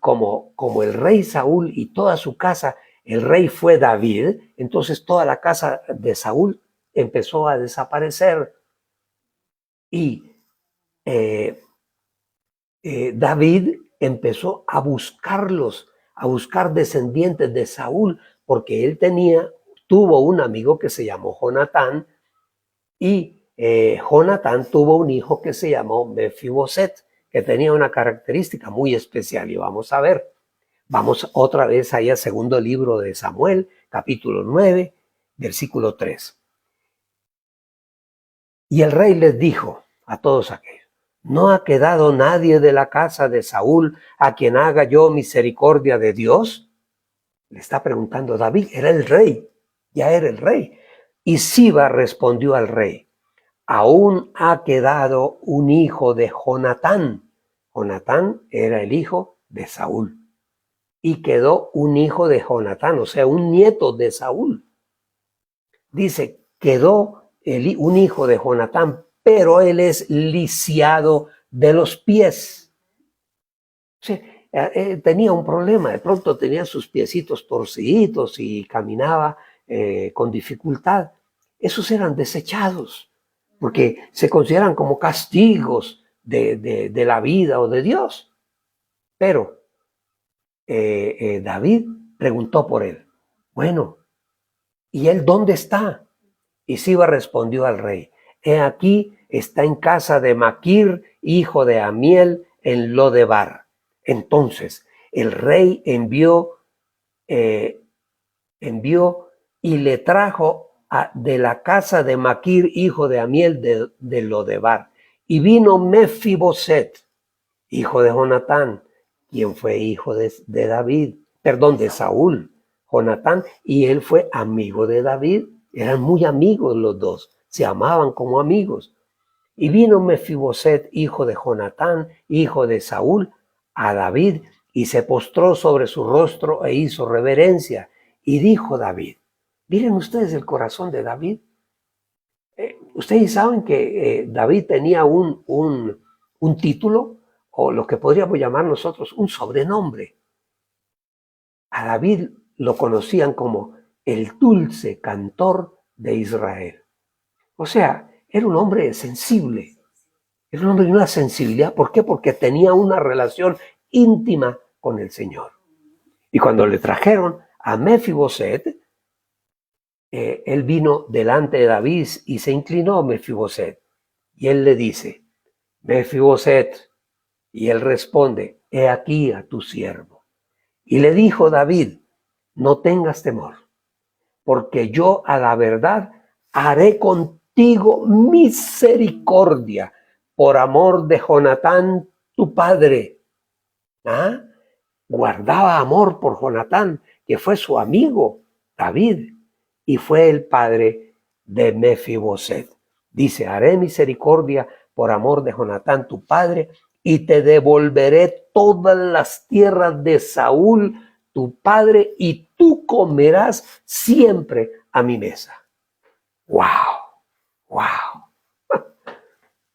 como el rey Saúl y toda su casa, el rey fue David, entonces toda la casa de Saúl empezó a desaparecer. Y David empezó a buscarlos, a buscar descendientes de Saúl, porque él tuvo un amigo que se llamó Jonatán, y Jonatán tuvo un hijo que se llamó Mefiboset, que tenía una característica muy especial, y vamos a ver. Vamos otra vez ahí al segundo libro de Samuel, capítulo 9, versículo 3. Y el rey les dijo a todos aquellos: ¿no ha quedado nadie de la casa de Saúl a quien haga yo misericordia de Dios? Le está preguntando David, era el rey, ya era el rey. Y Siba respondió al rey: aún ha quedado un hijo de Jonatán. Jonatán era el hijo de Saúl. Y quedó un hijo de Jonatán, o sea, un nieto de Saúl. Dice, quedó un hijo de Jonatán, pero él es lisiado de los pies. O sea, tenía un problema, de pronto tenía sus piecitos torciditos y caminaba con dificultad. Esos eran desechados, porque se consideran como castigos de la vida o de Dios. Pero David preguntó por él. Bueno, ¿y él dónde está? Y Siba respondió al rey: he aquí, está en casa de Maquir, hijo de Amiel, en Lodebar. Entonces el rey envió y le trajo de la casa de Maquir, hijo de Amiel, de Lodebar. Y vino Mefiboset, hijo de Jonatán, quien fue hijo de David, perdón, de Saúl, Jonatán, y él fue amigo de David. Eran muy amigos los dos, se amaban como amigos. Y vino Mefiboset, hijo de Jonatán, hijo de Saúl, a David, y se postró sobre su rostro e hizo reverencia. Y dijo David, miren ustedes el corazón de David. Ustedes saben que David tenía un título, o lo que podríamos llamar nosotros un sobrenombre. A David lo conocían como el dulce cantor de Israel. O sea, era un hombre sensible, era un hombre de una sensibilidad. ¿Por qué? Porque tenía una relación íntima con el Señor. Y cuando le trajeron a Mefiboset, él vino delante de David y se inclinó a Mefiboset. Y él le dice, Mefiboset. Y él responde, he aquí a tu siervo. Y le dijo David, no tengas temor, porque yo a la verdad haré contigo misericordia por amor de Jonatán, tu padre. ¿Ah? Guardaba amor por Jonatán, que fue su amigo David, y fue el padre de Mefiboset. Dice, haré misericordia por amor de Jonatán, tu padre, y te devolveré todas las tierras de Saúl, tu padre, y tú comerás siempre a mi mesa. ¡Wow! ¡Wow!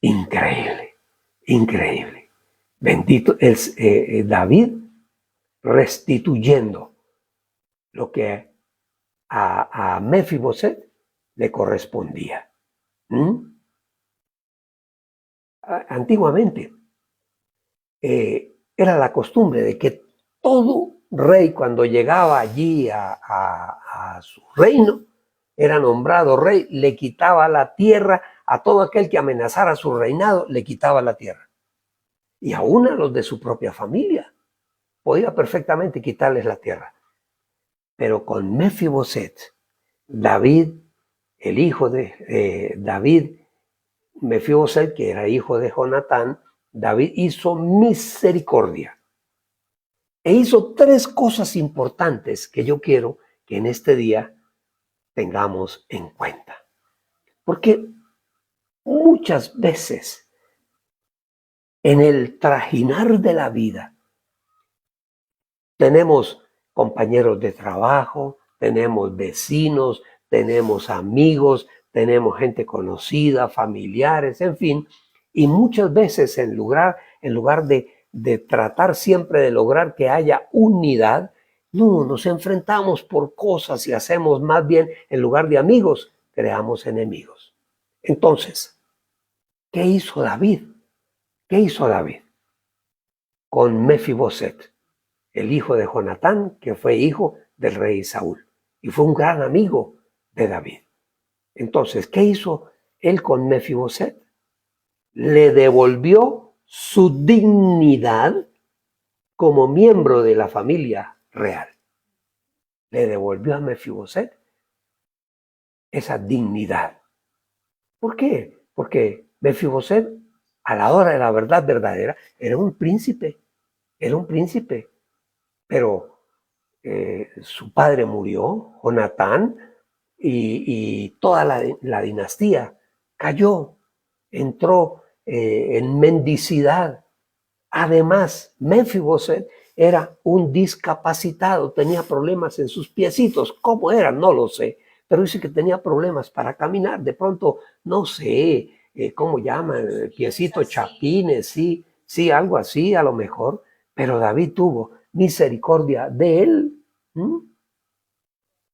Increíble, increíble. Bendito es David restituyendo lo que a Mefiboset le correspondía. Antiguamente era la costumbre de que todo rey, cuando llegaba allí a su reino, era nombrado rey, le quitaba la tierra a todo aquel que amenazara su reinado, le quitaba la tierra. Y aún a los de su propia familia podía perfectamente quitarles la tierra. Pero con Mefiboset, David, el hijo de David, Mefiboset, que era hijo de Jonatán, David hizo misericordia. E hizo tres cosas importantes que yo quiero que en este día tengamos en cuenta. Porque muchas veces en el trajinar de la vida tenemos compañeros de trabajo, tenemos vecinos, tenemos amigos, tenemos gente conocida, familiares, en fin. Y muchas veces en lugar de tratar siempre de lograr que haya unidad, no, nos enfrentamos por cosas y hacemos más bien, en lugar de amigos, creamos enemigos. Entonces, ¿qué hizo David? ¿Qué hizo David con Mefiboset, el hijo de Jonatán, que fue hijo del rey Saúl y fue un gran amigo de David? Entonces, ¿qué hizo él con Mefiboset? Le devolvió su dignidad como miembro de la familia real. Le devolvió a Mefiboset esa dignidad. ¿Por qué? Porque Mefiboset, a la hora de la verdad verdadera, era un príncipe, pero su padre murió, Jonatán, y toda la dinastía cayó, entró en mendicidad. Además, Mefiboset era un discapacitado, tenía problemas en sus piecitos. ¿Cómo eran? No lo sé, pero dice que tenía problemas para caminar. De pronto, no sé cómo llaman, piecitos chapines, sí, sí, algo así a lo mejor. Pero David tuvo misericordia de él. ¿Mm?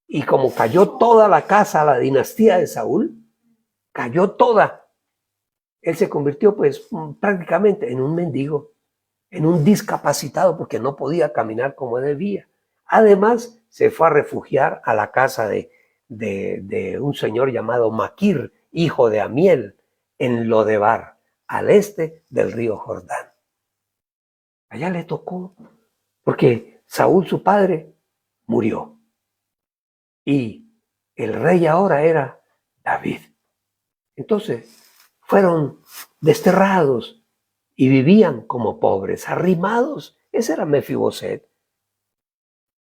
Y como cayó toda la casa, la dinastía de Saúl, cayó toda. Él se convirtió pues prácticamente en un mendigo, en un discapacitado porque no podía caminar como debía. Además, se fue a refugiar a la casa de un señor llamado Maquir, hijo de Amiel, en Lodebar, al este del río Jordán. Allá le tocó, porque Saúl, su padre, murió. Y el rey ahora era David. Entonces, fueron desterrados y vivían como pobres, arrimados. Ese era Mefiboset.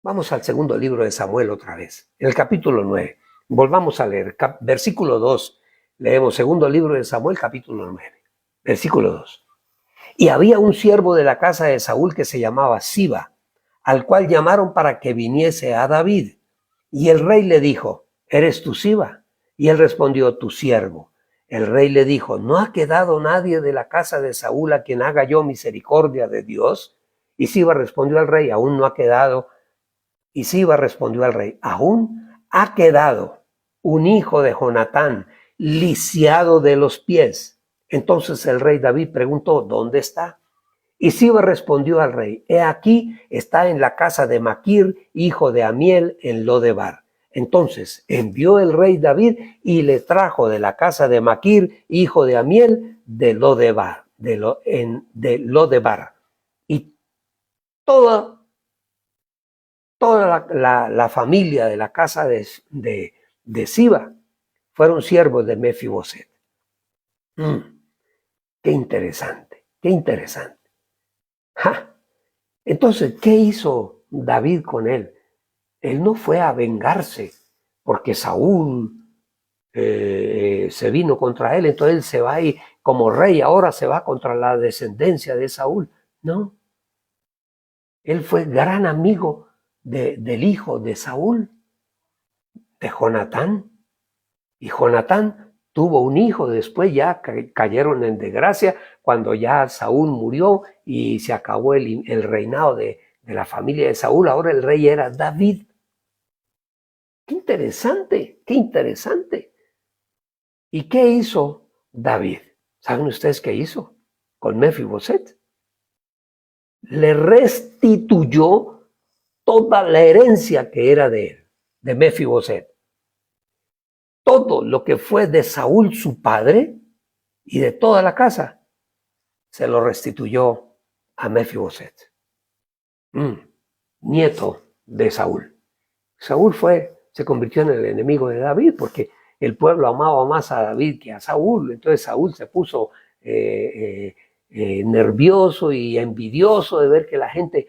Vamos al segundo libro de Samuel otra vez, en el capítulo 9. Volvamos a leer, versículo 2. Leemos segundo libro de Samuel, capítulo 9, versículo 2. Y había un siervo de la casa de Saúl que se llamaba Siba, al cual llamaron para que viniese a David. Y el rey le dijo, ¿eres tú Siba? Y él respondió, tu siervo. El rey le dijo, ¿no ha quedado nadie de la casa de Saúl a quien haga yo misericordia de Dios? Y Siba respondió al rey, aún no ha quedado. Y Siba respondió al rey, aún ha quedado un hijo de Jonatán, lisiado de los pies. Entonces el rey David preguntó, ¿dónde está? Y Siba respondió al rey, he aquí, está en la casa de Maquir, hijo de Amiel, en Lodebar. Entonces envió el rey David y le trajo de la casa de Maquir, hijo de Amiel, de Lodebar. Y toda la familia de la casa de Siba fueron siervos de Mefiboset. Qué interesante, qué interesante. ¡Ja! Entonces, ¿qué hizo David con él? Él no fue a vengarse porque Saúl se vino contra él, entonces él se va y como rey ahora se va contra la descendencia de Saúl. No, él fue gran amigo del hijo de Saúl, de Jonatán. Y Jonatán tuvo un hijo, después ya cayeron en desgracia cuando ya Saúl murió y se acabó el reinado de la familia de Saúl. Ahora el rey era David. Qué interesante, qué interesante. ¿Y qué hizo David? ¿Saben ustedes qué hizo con Mefiboset? Le restituyó toda la herencia que era de él, de Mefiboset. Todo lo que fue de Saúl, su padre, y de toda la casa, se lo restituyó a Mefiboset, nieto de Saúl. Saúl se convirtió en el enemigo de David porque el pueblo amaba más a David que a Saúl. Entonces Saúl se puso nervioso y envidioso de ver que la gente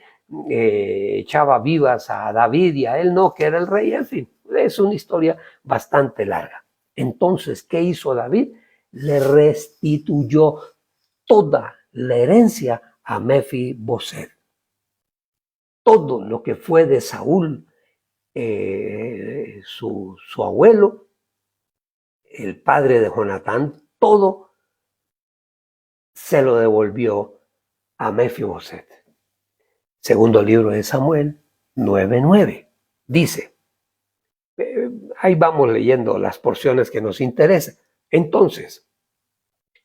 echaba vivas a David y a él no, que era el rey. En fin, es una historia bastante larga. Entonces, ¿qué hizo David? Le restituyó toda la herencia a Mefiboset. Todo lo que fue de Saúl, su abuelo, el padre de Jonatán, todo se lo devolvió a Mefiboset. Segundo libro de Samuel 9:9. Dice, ahí vamos leyendo las porciones que nos interesan. Entonces,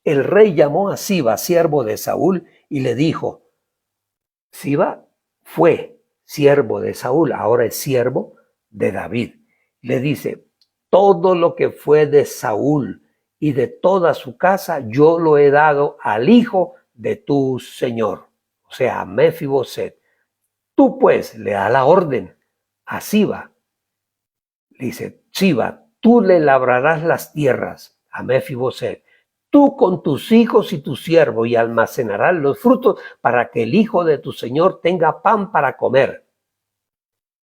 el rey llamó a Siba, siervo de Saúl, y le dijo, Siba fue siervo de Saúl, ahora es siervo de David. Le dice, todo lo que fue de Saúl y de toda su casa, yo lo he dado al hijo de tu señor, o sea, a Mefiboset, Tú pues le da la orden a Siba. Le dice, Siba, tú le labrarás las tierras a Mefiboset, tú con tus hijos y tu siervo, y almacenarás los frutos para que el hijo de tu señor tenga pan para comer.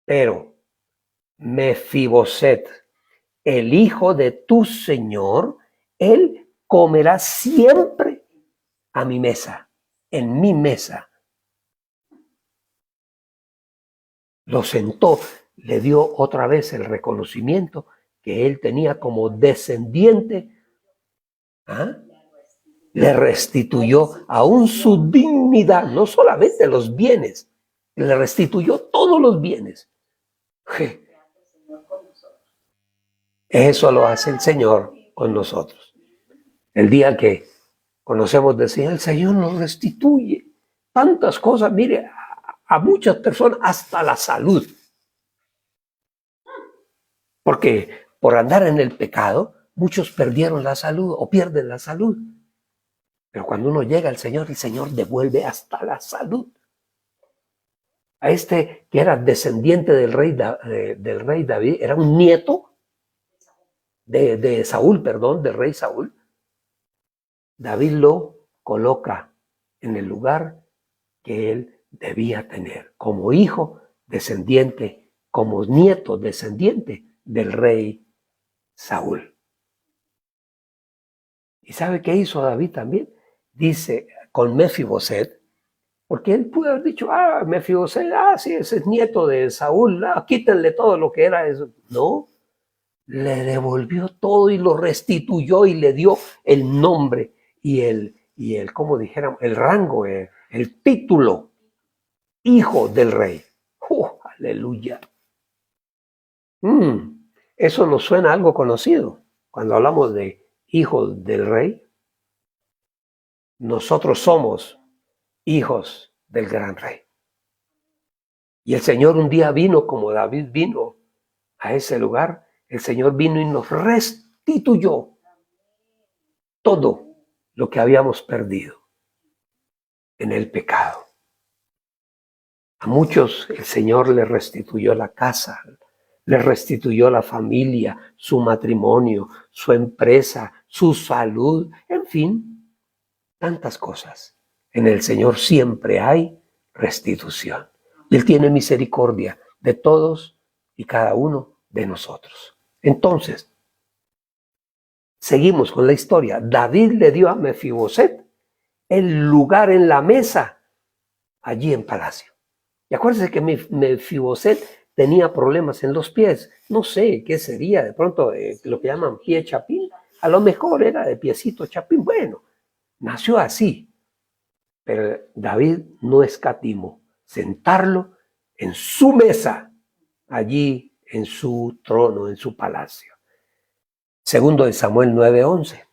Pero Mefiboset, el hijo de tu señor, él comerá siempre a mi mesa, en mi mesa. Lo sentó, le dio otra vez el reconocimiento que él tenía como descendiente. ¿Ah? Le restituyó aún su dignidad, no solamente los bienes, le restituyó todos los bienes. Eso lo hace el Señor con nosotros. El día que conocemos de Señor, el Señor nos restituye tantas cosas, mire, a muchas personas, hasta la salud. Porque por andar en el pecado, muchos perdieron la salud o pierden la salud. Pero cuando uno llega al Señor, el Señor devuelve hasta la salud. A este que era descendiente del rey David, era un nieto de Saúl, del rey Saúl. David lo coloca en el lugar que él debía tener, como hijo descendiente, como nieto descendiente del rey Saúl. ¿Y sabe qué hizo David también? Dice con Mefiboset, porque él pudo haber dicho, Mefiboset, sí, ese es nieto de Saúl, quítenle todo lo que era eso. No, le devolvió todo y lo restituyó y le dio el nombre y el como dijéramos, el rango, el título, hijo del rey. Aleluya. Eso nos suena algo conocido cuando hablamos de hijos del rey. Nosotros somos hijos del gran rey. Y el Señor un día vino, como David vino a ese lugar, el Señor vino y nos restituyó todo lo que habíamos perdido en el pecado. A muchos el Señor les restituyó la casa, les restituyó la familia, su matrimonio, su empresa, su salud, en fin, tantas cosas. En el Señor siempre hay restitución. Y Él tiene misericordia de todos y cada uno de nosotros. Entonces, seguimos con la historia. David le dio a Mefiboset el lugar en la mesa, allí en palacio. Y acuérdense que Mefiboset tenía problemas en los pies. No sé qué sería, de pronto lo que llaman pie chapín. A lo mejor era de piecito chapín. Bueno, nació así. Pero David no escatimó sentarlo en su mesa, allí en su trono, en su palacio. Segundo de Samuel 9:11.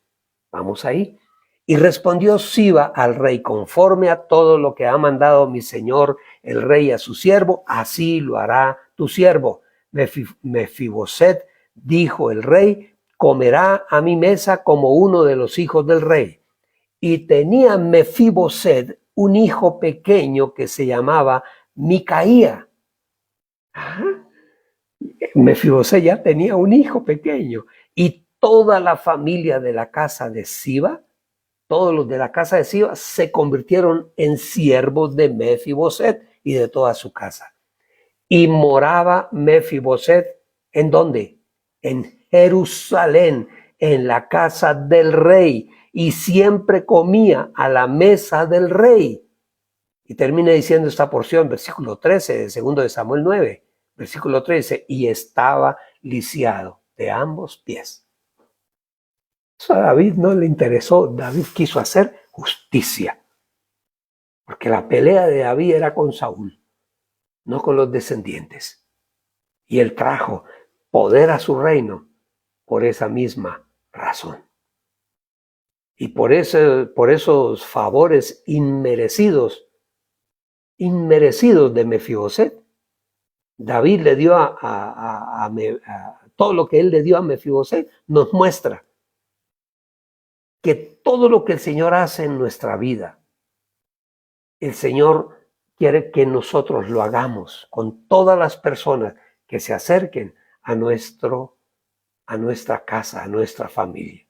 Vamos ahí. Y respondió Siba al rey, conforme a todo lo que ha mandado mi señor el rey a su siervo, así lo hará tu siervo. Mefiboset, dijo el rey, comerá a mi mesa como uno de los hijos del rey. Y tenía Mefiboset un hijo pequeño que se llamaba Micaía. Mefiboset ya tenía un hijo pequeño. Y toda la familia de la casa de Siba, todos los de la casa de Siba, se convirtieron en siervos de Mefiboset y de toda su casa. Y moraba Mefiboset, ¿en dónde? En Jerusalén, en la casa del rey, y siempre comía a la mesa del rey. Y termina diciendo esta porción, versículo 13 de 2 de Samuel 9, versículo 13, y estaba lisiado de ambos pies. Eso a David no le interesó. David quiso hacer justicia, porque la pelea de David era con Saúl, no con los descendientes. Y él trajo poder a su reino por esa misma razón. Y por esos favores inmerecidos de Mefiboset, David le dio a todo lo que él le dio a Mefiboset, nos muestra que todo lo que el Señor hace en nuestra vida, el Señor quiere que nosotros lo hagamos con todas las personas que se acerquen a nuestra casa, a nuestra familia.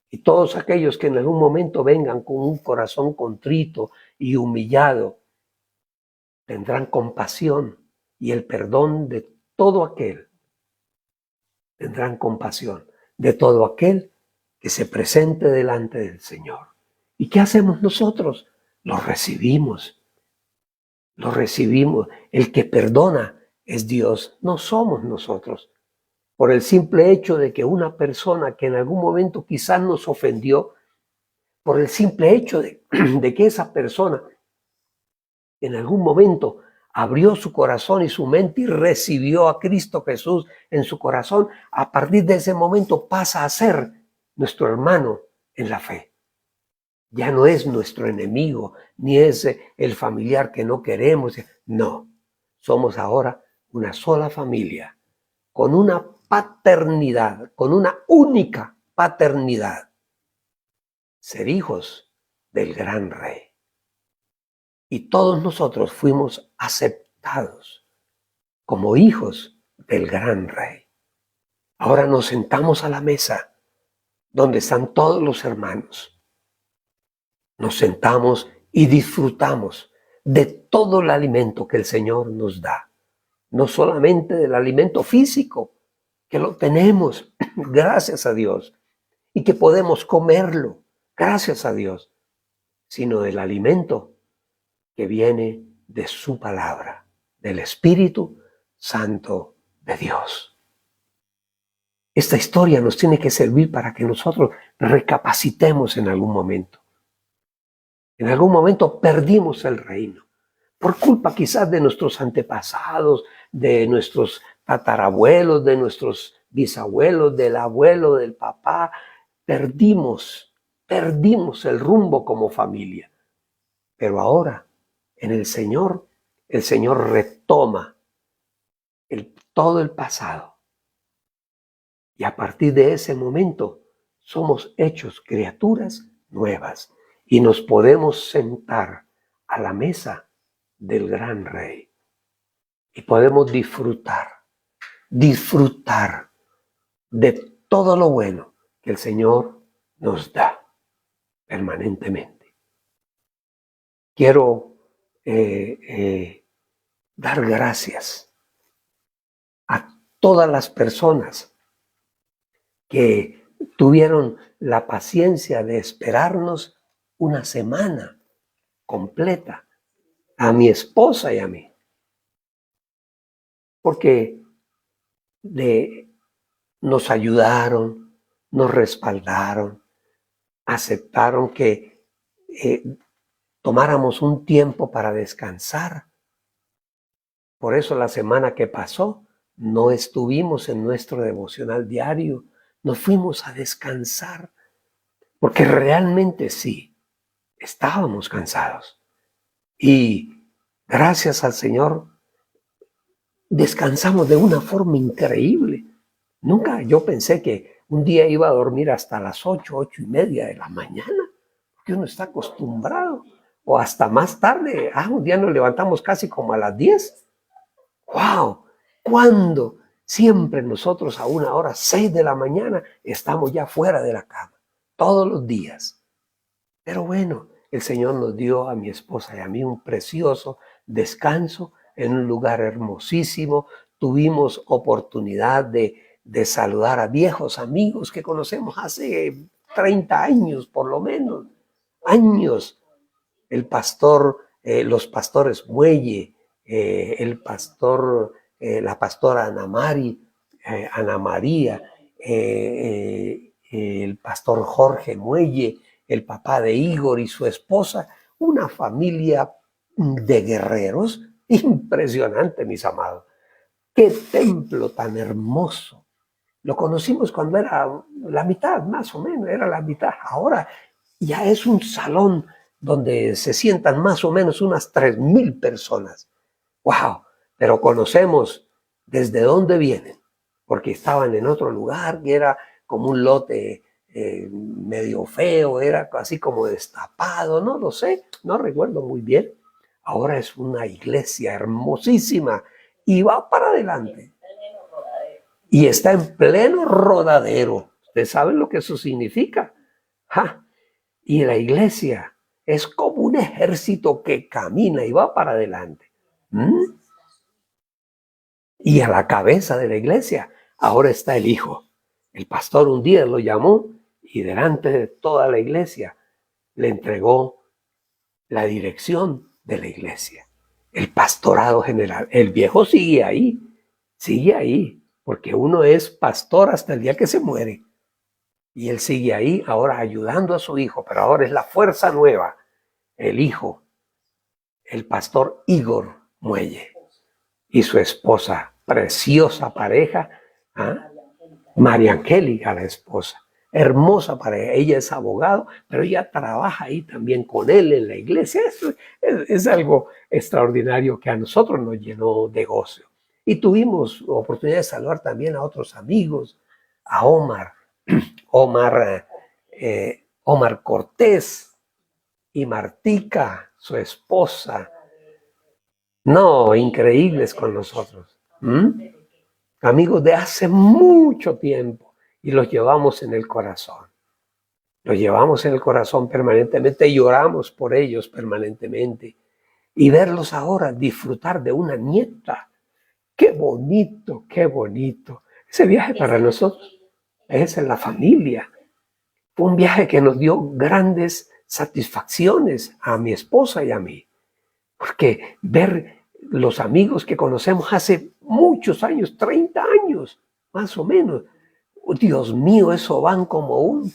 Y todos aquellos que en algún momento vengan con un corazón contrito y humillado, tendrán compasión y el perdón de todo aquel. Tendrán compasión de todo aquel que se presente delante del Señor. ¿Y qué hacemos nosotros? Lo recibimos. Lo recibimos. El que perdona es Dios, no somos nosotros. Por el simple hecho de que una persona que en algún momento quizás nos ofendió, por el simple hecho de que esa persona en algún momento abrió su corazón y su mente y recibió a Cristo Jesús en su corazón, a partir de ese momento pasa a ser nuestro hermano en la fe. Ya no es nuestro enemigo, ni es el familiar que no queremos. No, somos ahora una sola familia, con una paternidad, con una única paternidad. Ser hijos del gran Rey. Y todos nosotros fuimos aceptados como hijos del gran Rey. Ahora nos sentamos a la mesa donde están todos los hermanos. Nos sentamos y disfrutamos de todo el alimento que el Señor nos da. No solamente del alimento físico, que lo tenemos, gracias a Dios, y que podemos comerlo, gracias a Dios, sino del alimento que viene de su palabra, del Espíritu Santo de Dios. Esta historia nos tiene que servir para que nosotros recapacitemos en algún momento. En algún momento perdimos el reino, por culpa quizás de nuestros antepasados, de nuestros tatarabuelos, de nuestros bisabuelos, del abuelo, del papá. Perdimos el rumbo como familia. Pero ahora, en el Señor retoma todo el pasado. Y a partir de ese momento somos hechos criaturas nuevas y nos podemos sentar a la mesa del gran Rey. Y podemos disfrutar de todo lo bueno que el Señor nos da permanentemente. Quiero dar gracias a todas las personas que tuvieron la paciencia de esperarnos una semana completa, a mi esposa y a mí, porque nos ayudaron, nos respaldaron, aceptaron que tomáramos un tiempo para descansar. Por eso la semana que pasó no estuvimos en nuestro devocional diario, nos fuimos a descansar, porque realmente sí, estábamos cansados. Y gracias al Señor, descansamos de una forma increíble. Nunca yo pensé que un día iba a dormir hasta las 8:30 de la mañana, porque uno está acostumbrado, o hasta más tarde. Un día nos levantamos casi como a las 10. ¡Wow! ¿Cuándo? Siempre nosotros a 6 de la mañana estamos ya fuera de la cama, todos los días. Pero bueno, el Señor nos dio a mi esposa y a mí un precioso descanso en un lugar hermosísimo. Tuvimos oportunidad de saludar a viejos amigos que conocemos hace 30 años, por lo menos, años. El pastor, los pastores Muelle, la pastora Ana María, el pastor Jorge Muelle, el papá de Igor y su esposa, una familia de guerreros impresionante, mis amados. ¡Qué templo tan hermoso! Lo conocimos cuando era la mitad, más o menos, era la mitad. Ahora ya es un salón donde se sientan más o menos unas 3,000 personas. ¡Wow! Pero conocemos desde dónde vienen, porque estaban en otro lugar que era como un lote medio feo, era así como destapado, no lo sé, no recuerdo muy bien. ahora es una iglesia hermosísima y va para adelante. Y está en pleno rodadero. ¿Ustedes saben lo que eso significa? ¡Ja! Y la iglesia es como un ejército que camina y va para adelante. Y a la cabeza de la iglesia ahora está el Hijo. El pastor un día lo llamó y delante de toda la iglesia le entregó la dirección de la iglesia, el pastorado general. El viejo sigue ahí, porque uno es pastor hasta el día que se muere. Y él sigue ahí ahora ayudando a su hijo, pero ahora es la fuerza nueva, el hijo, el pastor Igor Muelle y su esposa, preciosa pareja, María Angélica, la esposa. Hermosa pareja, ella es abogado, pero ella trabaja ahí también con él en la iglesia. Es algo extraordinario que a nosotros nos llenó de gozo. Y tuvimos oportunidad de saludar también a otros amigos, a Omar Cortés y Martica, su esposa. No, increíbles con nosotros. Amigos de hace mucho tiempo y los llevamos en el corazón. Los llevamos en el corazón permanentemente y lloramos por ellos permanentemente. Y verlos ahora disfrutar de una nieta. ¡Qué bonito, qué bonito! Ese viaje para nosotros es en la familia. Fue un viaje que nos dio grandes satisfacciones a mi esposa y a mí. Porque ver los amigos que conocemos hace muchos años, 30 años, más o menos. Dios mío, eso van como un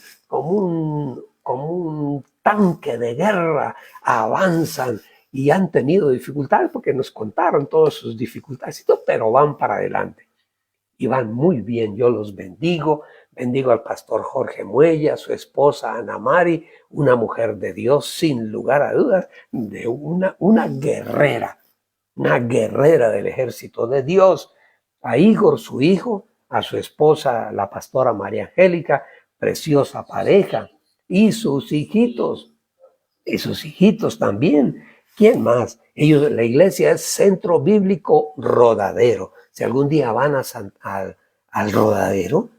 tanque de guerra, avanzan y han tenido dificultades porque nos contaron todas sus dificultades, pero van para adelante y van muy bien. Yo los bendigo al pastor Jorge Muella, a su esposa Ana Mari, una mujer de Dios sin lugar a dudas, de una guerrera del ejército de Dios, a Igor, su hijo, a su esposa, la pastora María Angélica, preciosa pareja, y sus hijitos también. ¿Quién más? La iglesia es Centro Bíblico Rodadero. Si algún día van al Rodadero,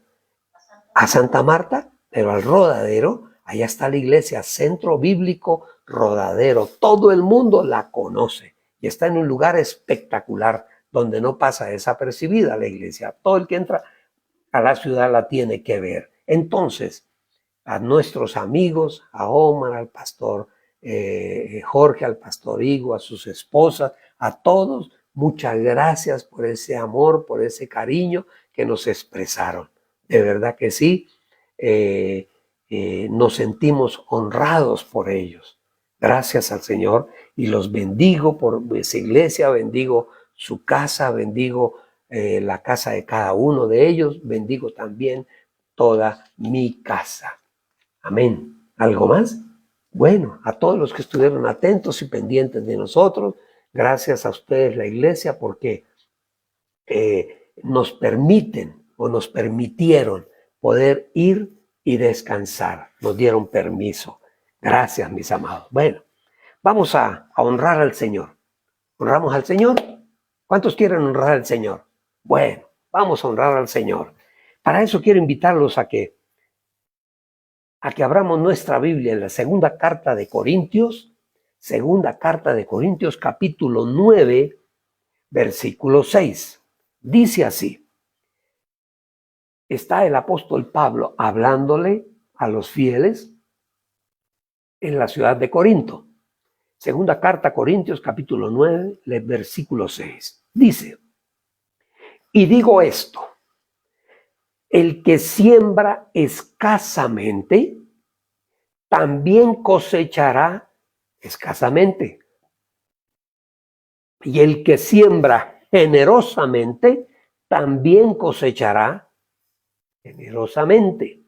a Santa Marta, pero al Rodadero, allá está la iglesia Centro Bíblico Rodadero. Todo el mundo la conoce y está en un lugar espectacular donde no pasa desapercibida la iglesia. Todo el que entra a la ciudad la tiene que ver. Entonces, a nuestros amigos, a Omar, al pastor Jorge, al pastor Higo, a sus esposas, a todos, muchas gracias por ese amor, por ese cariño que nos expresaron. De verdad que sí, nos sentimos honrados por ellos. Gracias al Señor y los bendigo por esa iglesia, bendigo su casa, bendigo la casa de cada uno de ellos, bendigo también toda mi casa. Amén. ¿Algo más? Bueno, a todos los que estuvieron atentos y pendientes de nosotros, gracias a ustedes la iglesia porque nos permiten o nos permitieron poder ir y descansar. Nos dieron permiso. Gracias, mis amados. Bueno, vamos a honrar al Señor. ¿Honramos al Señor? ¿Cuántos quieren honrar al Señor? Bueno, vamos a honrar al Señor. Para eso quiero invitarlos a que abramos nuestra Biblia en la segunda carta de Corintios capítulo 9, versículo 6. Dice así, está el apóstol Pablo hablándole a los fieles en la ciudad de Corinto. Segunda carta a Corintios capítulo 9, versículo 6. Dice, y digo esto, el que siembra escasamente, también cosechará escasamente. Y el que siembra generosamente, también cosechará generosamente.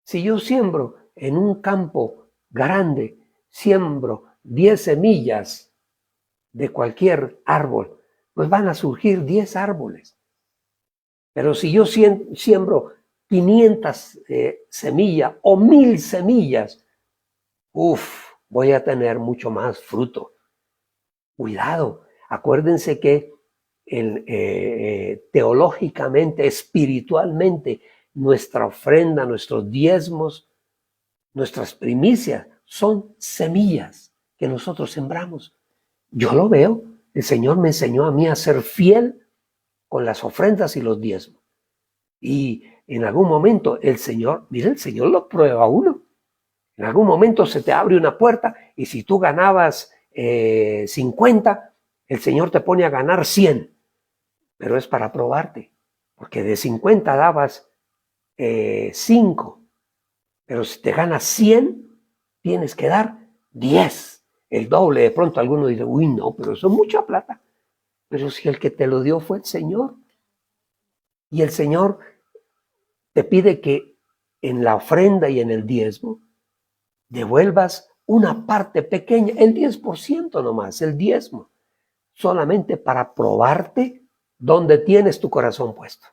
Si yo siembro en un campo grande, siembro 10 semillas de cualquier árbol, pues van a surgir 10 árboles. Pero si yo siembro 500 semillas o 1000 semillas, voy a tener mucho más fruto. Cuidado, acuérdense que teológicamente, espiritualmente, nuestra ofrenda, nuestros diezmos, nuestras primicias son semillas que nosotros sembramos. Yo lo veo, el Señor me enseñó a mí a ser fiel con las ofrendas y los diezmos. Y en algún momento el Señor lo prueba a uno. En algún momento se te abre una puerta y si tú ganabas 50, el Señor te pone a ganar 100. Pero es para probarte, porque de 50 dabas 5. Pero si te ganas 100, tienes que dar 10, el doble. De pronto alguno dice, uy, no, pero eso es mucha plata. Pero si el que te lo dio fue el Señor. Y el Señor te pide que en la ofrenda y en el diezmo devuelvas una parte pequeña, el 10% nomás, el diezmo, solamente para probarte dónde tienes tu corazón puesto.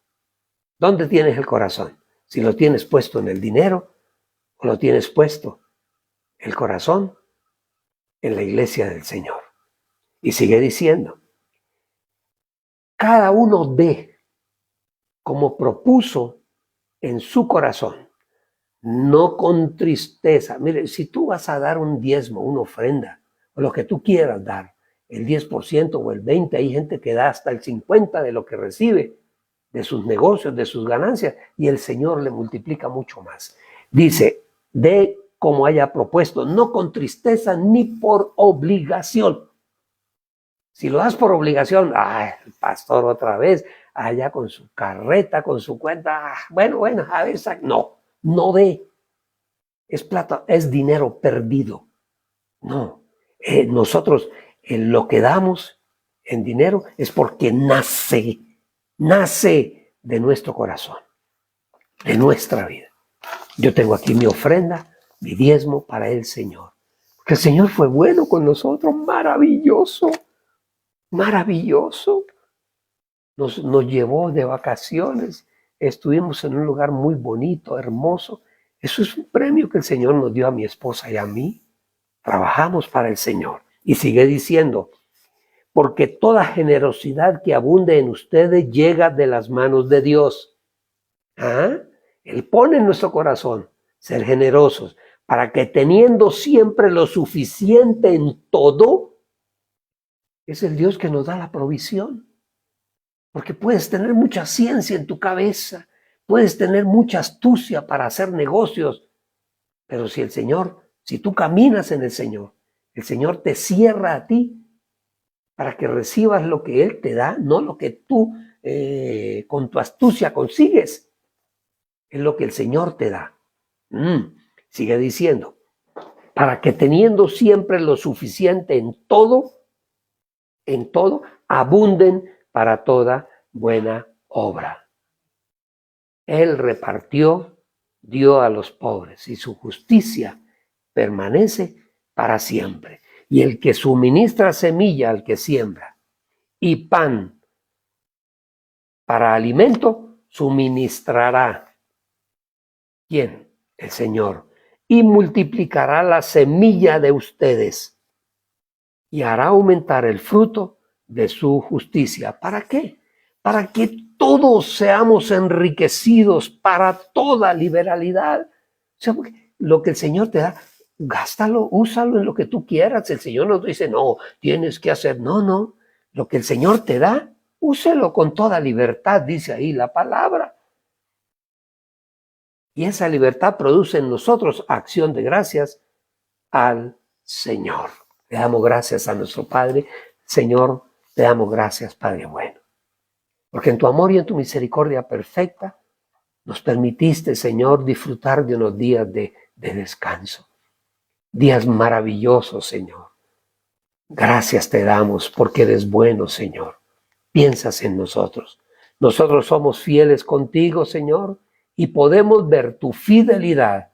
¿Dónde tienes el corazón? Si lo tienes puesto en el dinero o lo tienes puesto el corazón en la iglesia del Señor. Y sigue diciendo, cada uno dé como propuso en su corazón, no con tristeza. Mire, si tú vas a dar un diezmo, una ofrenda, o lo que tú quieras dar, el 10% o el 20%, hay gente que da hasta el 50% de lo que recibe, de sus negocios, de sus ganancias, y el Señor le multiplica mucho más. Dice, dé como haya propuesto, no con tristeza ni por obligación. Si lo das por obligación, el pastor otra vez, allá con su carreta, con su cuenta, bueno, a ver, no dé. Es plata, es dinero perdido. No, nosotros lo que damos en dinero es porque nace de nuestro corazón, de nuestra vida. Yo tengo aquí mi ofrenda, mi diezmo para el Señor. Porque el Señor fue bueno con nosotros, maravilloso. Maravilloso. Nos llevó de vacaciones, estuvimos en un lugar muy bonito, hermoso. Eso es un premio que el Señor nos dio a mi esposa y a mí. Trabajamos para el Señor. Y sigue diciendo, porque toda generosidad que abunde en ustedes llega de las manos de Dios. Él pone en nuestro corazón ser generosos, para que teniendo siempre lo suficiente en todo, es el Dios que nos da la provisión. Porque puedes tener mucha ciencia en tu cabeza, puedes tener mucha astucia para hacer negocios, pero si tú caminas en el Señor te cierra a ti para que recibas lo que Él te da, no lo que tú con tu astucia consigues, es lo que el Señor te da. Sigue diciendo, para que teniendo siempre lo suficiente en todo, abunden para toda buena obra. Él repartió, dio a los pobres y su justicia permanece para siempre. Y el que suministra semilla al que siembra y pan para alimento, suministrará. ¿Quién? El Señor. Y multiplicará la semilla de ustedes y hará aumentar el fruto de su justicia. ¿Para qué? Para que todos seamos enriquecidos para toda liberalidad. O sea, lo que el Señor te da, gástalo, úsalo en lo que tú quieras. El Señor nos dice, no, tienes que hacer. No. Lo que el Señor te da, úselo con toda libertad, dice ahí la palabra. Y esa libertad produce en nosotros acción de gracias al Señor. Le damos gracias a nuestro Padre. Señor, te damos gracias, Padre bueno. Porque en tu amor y en tu misericordia perfecta nos permitiste, Señor, disfrutar de unos días de descanso. Días maravillosos, Señor. Gracias te damos porque eres bueno, Señor. Piensas en nosotros. Nosotros somos fieles contigo, Señor, y podemos ver tu fidelidad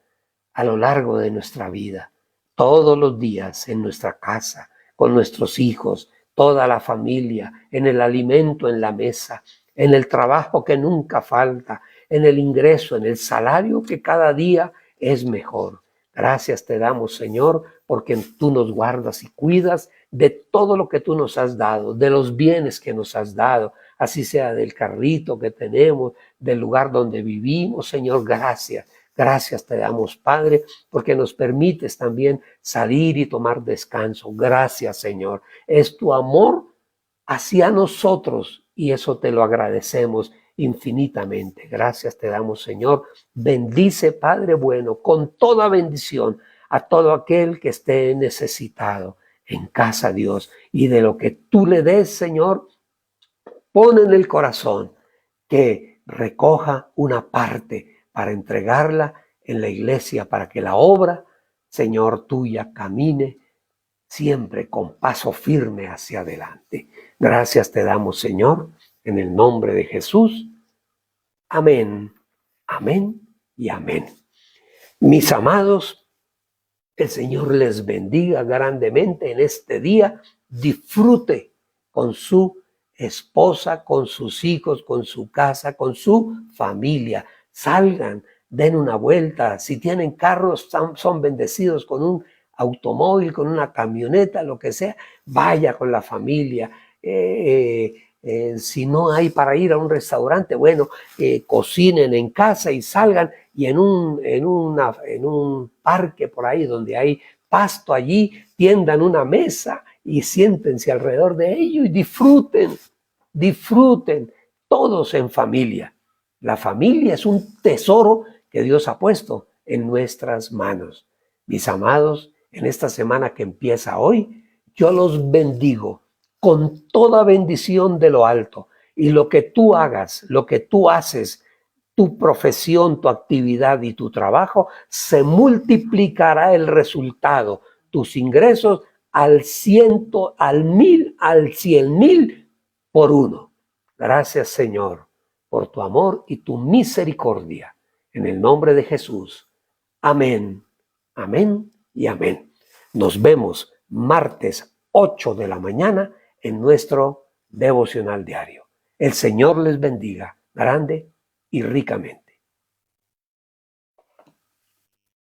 a lo largo de nuestra vida. Todos los días en nuestra casa, con nuestros hijos, toda la familia, en el alimento en la mesa, en el trabajo que nunca falta, en el ingreso, en el salario que cada día es mejor. Gracias te damos, Señor, porque tú nos guardas y cuidas de todo lo que tú nos has dado, de los bienes que nos has dado, así sea del carrito que tenemos, del lugar donde vivimos, Señor, gracias. Gracias te damos, Padre, porque nos permites también salir y tomar descanso. Gracias, Señor. Es tu amor hacia nosotros y eso te lo agradecemos infinitamente. Gracias te damos, Señor. Bendice, Padre bueno, con toda bendición a todo aquel que esté necesitado en casa, Dios, y de lo que tú le des, Señor, pon en el corazón que recoja una parte para entregarla en la iglesia, para que la obra, Señor, tuya camine siempre con paso firme hacia adelante. Gracias te damos, Señor, en el nombre de Jesús. Amén, amén y amén. Mis amados, el Señor les bendiga grandemente en este día. Disfrute con su esposa, con sus hijos, con su casa, con su familia. Salgan, den una vuelta. Si tienen carros, son bendecidos con un automóvil, con una camioneta, lo que sea. Vaya con la familia. Si no hay para ir a un restaurante, bueno, cocinen en casa y salgan y en un parque por ahí donde hay pasto allí, tiendan una mesa y siéntense alrededor de ello y disfruten todos en familia. La familia es un tesoro que Dios ha puesto en nuestras manos. Mis amados, en esta semana que empieza hoy, yo los bendigo con toda bendición de lo alto. Y lo que tú hagas, lo que tú haces, tu profesión, tu actividad y tu trabajo, se multiplicará el resultado. Tus ingresos al 100, al 1000, al 100,000 por uno. Gracias, Señor, por tu amor y tu misericordia. En el nombre de Jesús. Amén, amén y amén. Nos vemos martes 8 de la mañana en nuestro devocional diario. El Señor les bendiga grande y ricamente.